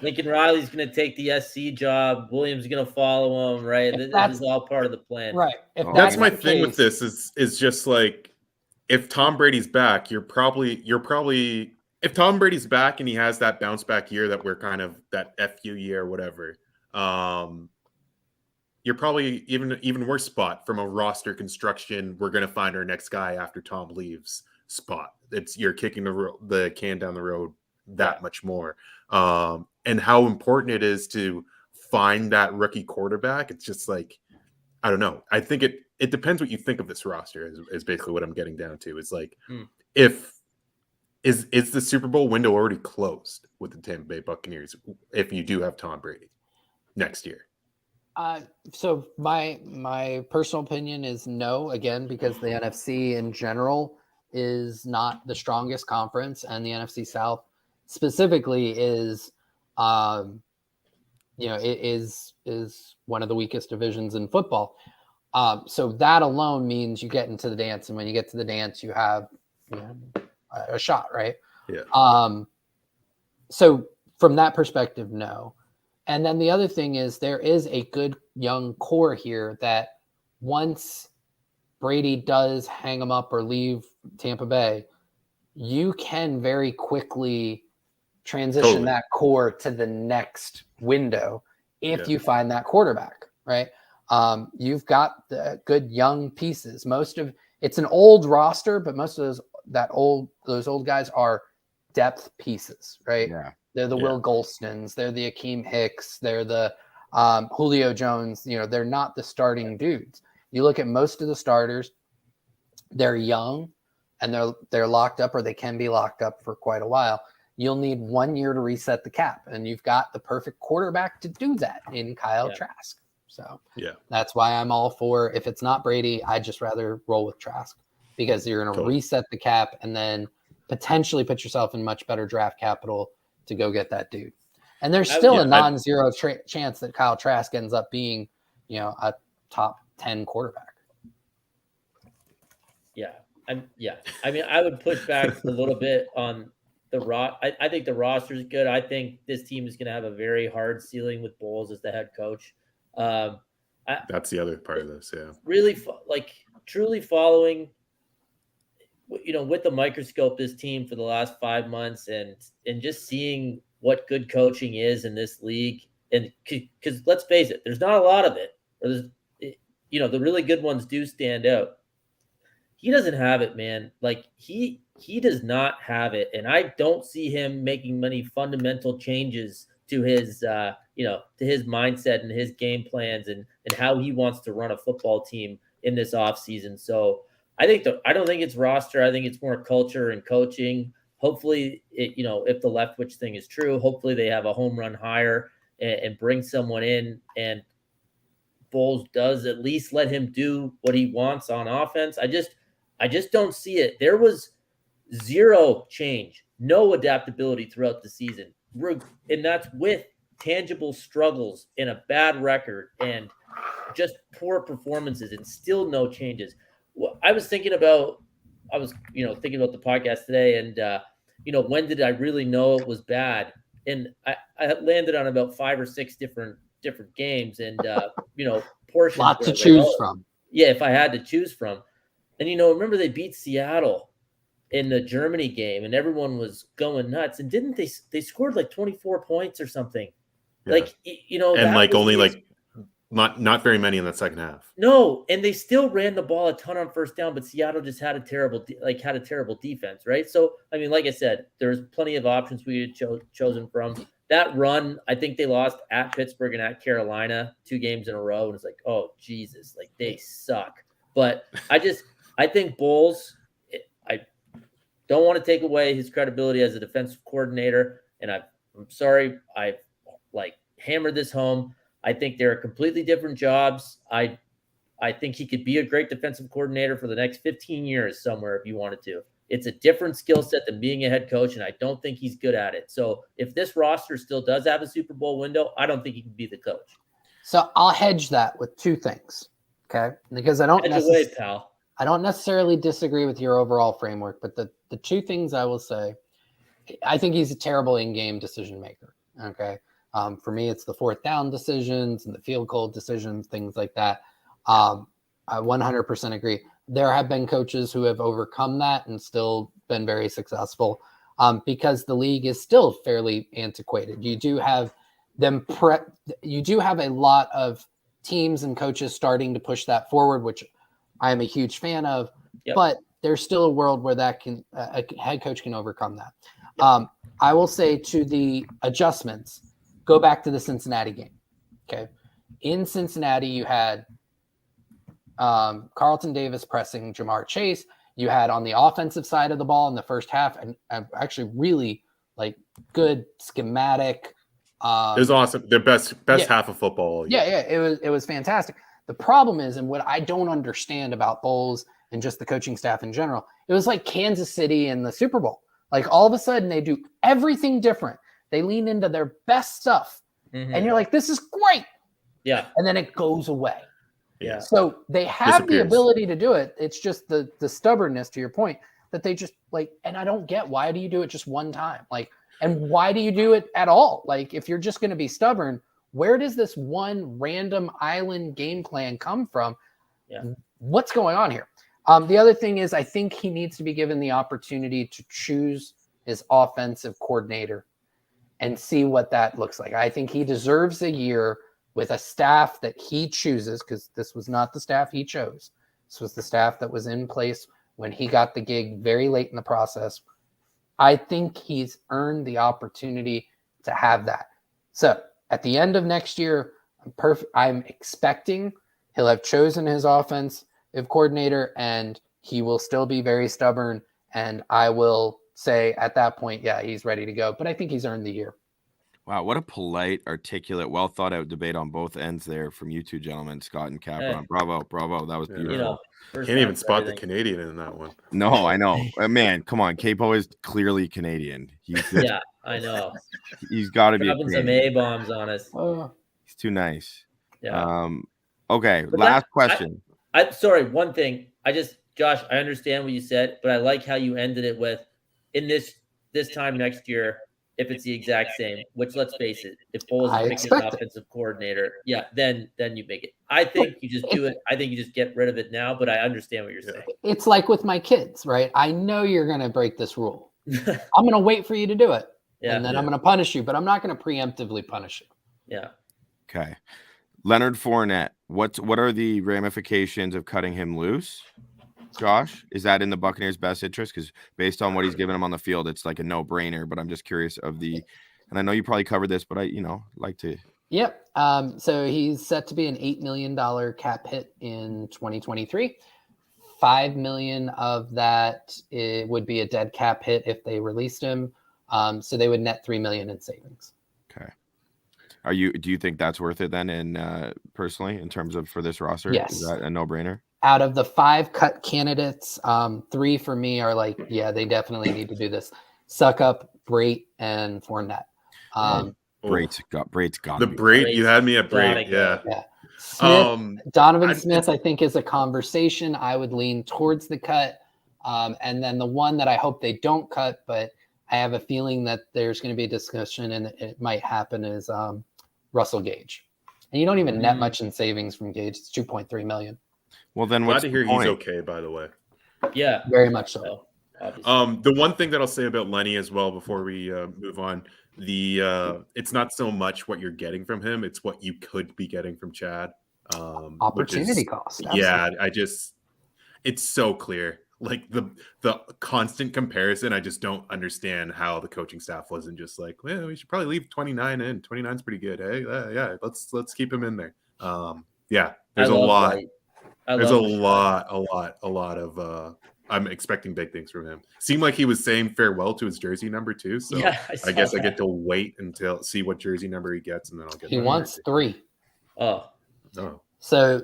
Lincoln Riley's going to take the SC job. Williams is going to follow him, right? This is all part of the plan. Right. If That's my the thing case, with this is just like, if Tom Brady's back, you're probably if Tom Brady's back and he has that bounce back year that we're kind of that FU year or whatever, you're probably even worse spot from a roster construction. We're going to find our next guy after Tom leaves spot. You're kicking the can down the road that much more. And how important it is to find that rookie quarterback. It's just like, I don't know. I think it depends what you think of this roster is basically what I'm getting down to. It's like, is the Super Bowl window already closed with the Tampa Bay Buccaneers if you do have Tom Brady next year? So my personal opinion is no, again, because the NFC in general is not the strongest conference, and the NFC South specifically is, it is one of the weakest divisions in football. So that alone means you get into the dance, and when you get to the dance, you have a shot, right? Yeah. So from that perspective, no. And then the other thing is there is a good young core here that once Brady does hang them up or leave Tampa Bay, you can very quickly transition that core to the next window if you find that quarterback, right? You've got the good young pieces. It's an old roster, but most of those old guys are depth pieces, right? Yeah. They're the Will Golstons, they're the Akeem Hicks, they're the Julio Jones. They're not the starting dudes. You look at most of the starters, they're young, and they're locked up, or they can be locked up for quite a while. You'll need 1 year to reset the cap, and you've got the perfect quarterback to do that in Kyle Trask. So that's why I'm all for, if it's not Brady, I'd just rather roll with Trask, because you're going to reset the cap and then potentially put yourself in much better draft capital to go get that dude. And there's still a non-zero chance that Kyle Trask ends up being, a top 10 quarterback. I mean, I would push back a little bit on the I think the roster is good. I think this team is going to have a very hard ceiling with Bowles as the head coach. That's the other part of this. Yeah. Really, truly following, with the microscope, this team for the last 5 months, and just seeing what good coaching is in this league. And because let's face it, there's not a lot of it. The really good ones do stand out. He doesn't have it, man. Like he does not have it. And I don't see him making many fundamental changes to his to his mindset and his game plans and how he wants to run a football team in this offseason. So I don't think it's roster. I think it's more culture and coaching. Hopefully, if the Leftwich thing is true, hopefully they have a home run hire and bring someone in, and Bowles does at least let him do what he wants on offense. I just don't see it. There was zero change, no adaptability throughout the season. And that's with tangible struggles and a bad record and just poor performances and still no changes. I was thinking about the podcast today and, when did I really know it was bad? And I landed on about 5 or 6 different games and, portions. Lot to choose from. Yeah, if I had to choose from. And, remember they beat Seattle in the Germany game and everyone was going nuts. And didn't they scored like 24 points or something? Yeah. And like only like not very many in that second half. No, and they still ran the ball a ton on first down, but Seattle just had a terrible defense, right? So, I mean, like I said, there's plenty of options we had chosen from. That run, I think they lost at Pittsburgh and at Carolina 2 games in a row, and it's like, oh, Jesus, like they suck. But I think Bowles, I don't want to take away his credibility as a defensive coordinator, and I'm sorry, I've hammered this home. I think they're completely different jobs. I think he could be a great defensive coordinator for the next 15 years somewhere if you wanted to. It's a different skill set than being a head coach, and I don't think he's good at it. So if this roster still does have a Super Bowl window, I don't think he can be the coach. So I'll hedge that with 2 things, okay? Because I don't necessarily disagree with your overall framework, but the 2 things I will say, I think he's a terrible in-game decision maker, okay? For me, it's the 4th down decisions and the field goal decisions, things like that. I 100% agree. There have been coaches who have overcome that and still been very successful because the league is still fairly antiquated. You do have a lot of teams and coaches starting to push that forward, which I am a huge fan of. Yep. But there's still a world where a head coach can overcome that. Yep. I will say to the adjustments. Go back to the Cincinnati game. Okay. In Cincinnati, you had Carlton Davis pressing Jamar Chase. You had on the offensive side of the ball in the first half and actually really good schematic. It was awesome. Their best half of football. Yeah. It was fantastic. The problem is, and what I don't understand about Bowles and just the coaching staff in general, it was like Kansas City in the Super Bowl. Like all of a sudden they do everything different. They lean into their best stuff. Mm-hmm. And you're like, this is great. Yeah. And then it goes away. Yeah. So they have the ability to do it. It's just the stubbornness, to your point, that they just and I don't get, why do you do it just one time? And why do you do it at all? If you're just going to be stubborn, where does this one random island game plan come from? Yeah. What's going on here? The other thing is, I think he needs to be given the opportunity to choose his offensive coordinator and see what that looks like. I think he deserves a year with a staff that he chooses, because this was not the staff he chose. This was the staff that was in place when he got the gig very late in the process. I think he's earned the opportunity to have that. So at the end of next year, I'm expecting he'll have chosen his offensive coordinator and he will still be very stubborn. And I will say at that point, yeah, he's ready to go. But I think he's earned the year. Wow, what a polite, articulate, well thought out debate on both ends there from you 2 gentlemen, Scott and Capron. Hey. Bravo. That was beautiful. Can't even spot the Canadian in that one. No, I know. Man, come on. Queipo is clearly Canadian. Yeah, I know. He's got to be dropping some A-bombs on us. He's too nice. Yeah. Okay, but last question. Sorry, one thing. Josh, I understand what you said, but I like how you ended it with, in this time next year, if it's the exact same, which let's face it, if Bowles is picking an offensive coordinator, then you make it. I think you just do it. I think you just get rid of it now, but I understand what you're saying. It's like with my kids, right? I know you're going to break this rule. I'm going to wait for you to do it. Yeah, and then I'm going to punish you, but I'm not going to preemptively punish you. Yeah. Okay. Leonard Fournette, what are the ramifications of cutting him loose? Josh, is that in the Buccaneers' best interest? Because based on what he's given him on the field, it's like a no-brainer. But I'm just curious of the And I know you probably covered this, but I, like to. Yep. So he's set to be an $8 million cap hit in 2023. $5 million of that would be a dead cap hit if they released him. So they would net $3 million in savings. Okay. Do you think that's worth it then? And personally, in terms of for this roster, Yes. Is that a no-brainer? Out of the 5 cut candidates, 3 for me are like, yeah, they definitely need to do this. Suckup, Brate, and Fournette. Brate's got the Brate. You had me at Brate. Yeah. Smith, Donovan Smith, I think, is a conversation. I would lean towards the cut. And then the one that I hope they don't cut, but I have a feeling that there's going to be a discussion and it might happen, is Russell Gage. And you don't even net much in savings from Gage. It's $2.3 million. Well, then glad to hear he's okay, by the way. Yeah. Very much so. The one thing that I'll say about Lenny as well before we move on, it's not so much what you're getting from him, it's what you could be getting from Chad. Opportunity cost. Absolutely. Yeah, it's so clear. Like the constant comparison, I just don't understand how the coaching staff wasn't just like, well, we should probably leave 29 in. 29's pretty good. Hey, yeah, let's keep him in there. Yeah, there's a lot. There's a lot of I'm expecting big things from him. Seemed like he was saying farewell to his jersey number too. So yeah, I guess I get to wait until see what jersey number he gets, and then I'll get. He wants jersey. 3. Oh. So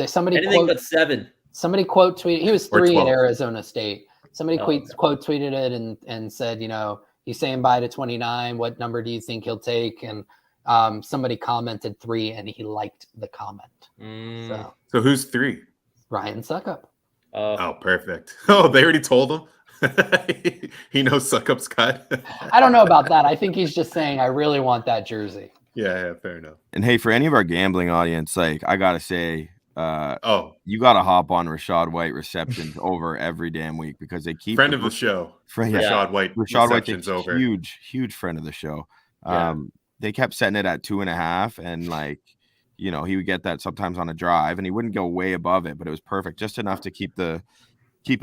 somebody anything but 7. Somebody quote tweeted. He was 3 at Arizona State. Somebody quote tweeted it and said, he's saying bye to 29. What number do you think he'll take? And somebody commented 3, and he liked the comment. So who's 3? Ryan Suckup. Oh, perfect. Oh, they already told him. He knows Suckup's cut. I don't know about that. I think he's just saying, I really want that jersey. Yeah, fair enough. And hey, for any of our gambling audience, like I gotta say, you gotta hop on Rachaad White receptions over every damn week because they keep friend of the show. Rachaad White receptions over. Huge friend of the show. They kept setting it at 2.5, and like, he would get that sometimes on a drive, and he wouldn't go way above it, but it was perfect, just enough to keep it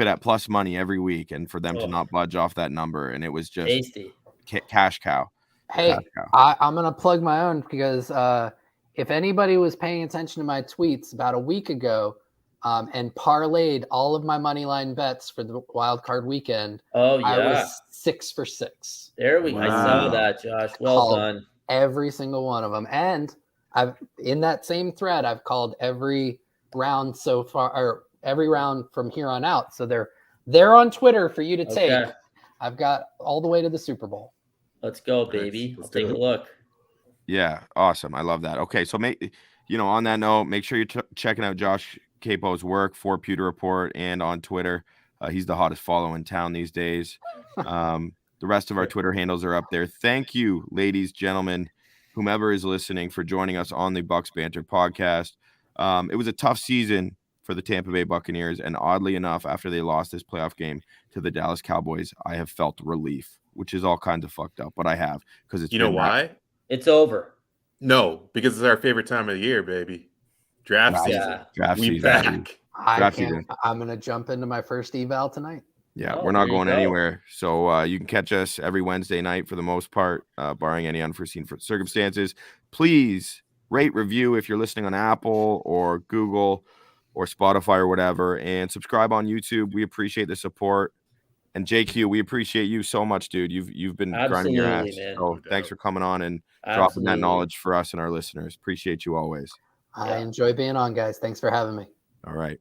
at plus money every week, and for them to not budge off that number, and it was just tasty. Cash cow. Hey, I'm gonna plug my own because if anybody was paying attention to my tweets about a week ago and parlayed all of my money line bets for the wild card weekend, I was 6 for 6. There we go. I saw that, Josh. Well done. Every single one of them. And I've in that same thread, I've called every round so far, or every round from here on out. So they're on Twitter for you to take. I've got all the way to the Super Bowl. Let's go, baby. Let's take a look. Yeah, awesome. I love that. Okay, so on that note, make sure you're checking out Josh Queipo's work for Pewter Report and on Twitter. He's the hottest follow in town these days. The rest of our Twitter handles are up there. Thank you, ladies, gentlemen, whomever is listening, for joining us on the Bucs Banter podcast. It was a tough season for the Tampa Bay Buccaneers, and oddly enough, after they lost this playoff game to the Dallas Cowboys, I have felt relief, which is all kinds of fucked up, but I have, because it's why? It's over. No, because it's our favorite time of the year, baby. Draft season. Draft we season. back. I'm gonna jump into my first eval tonight. Yeah, we're not going anywhere. So you can catch us every Wednesday night for the most part, barring any unforeseen circumstances. Please rate, review if you're listening on Apple or Google or Spotify or whatever, and subscribe on YouTube. We appreciate the support. And JQ, we appreciate you so much, dude. You've been grinding your ass. Man. So thanks for coming on and dropping that knowledge for us and our listeners. Appreciate you always. I enjoy being on, guys. Thanks for having me. All right.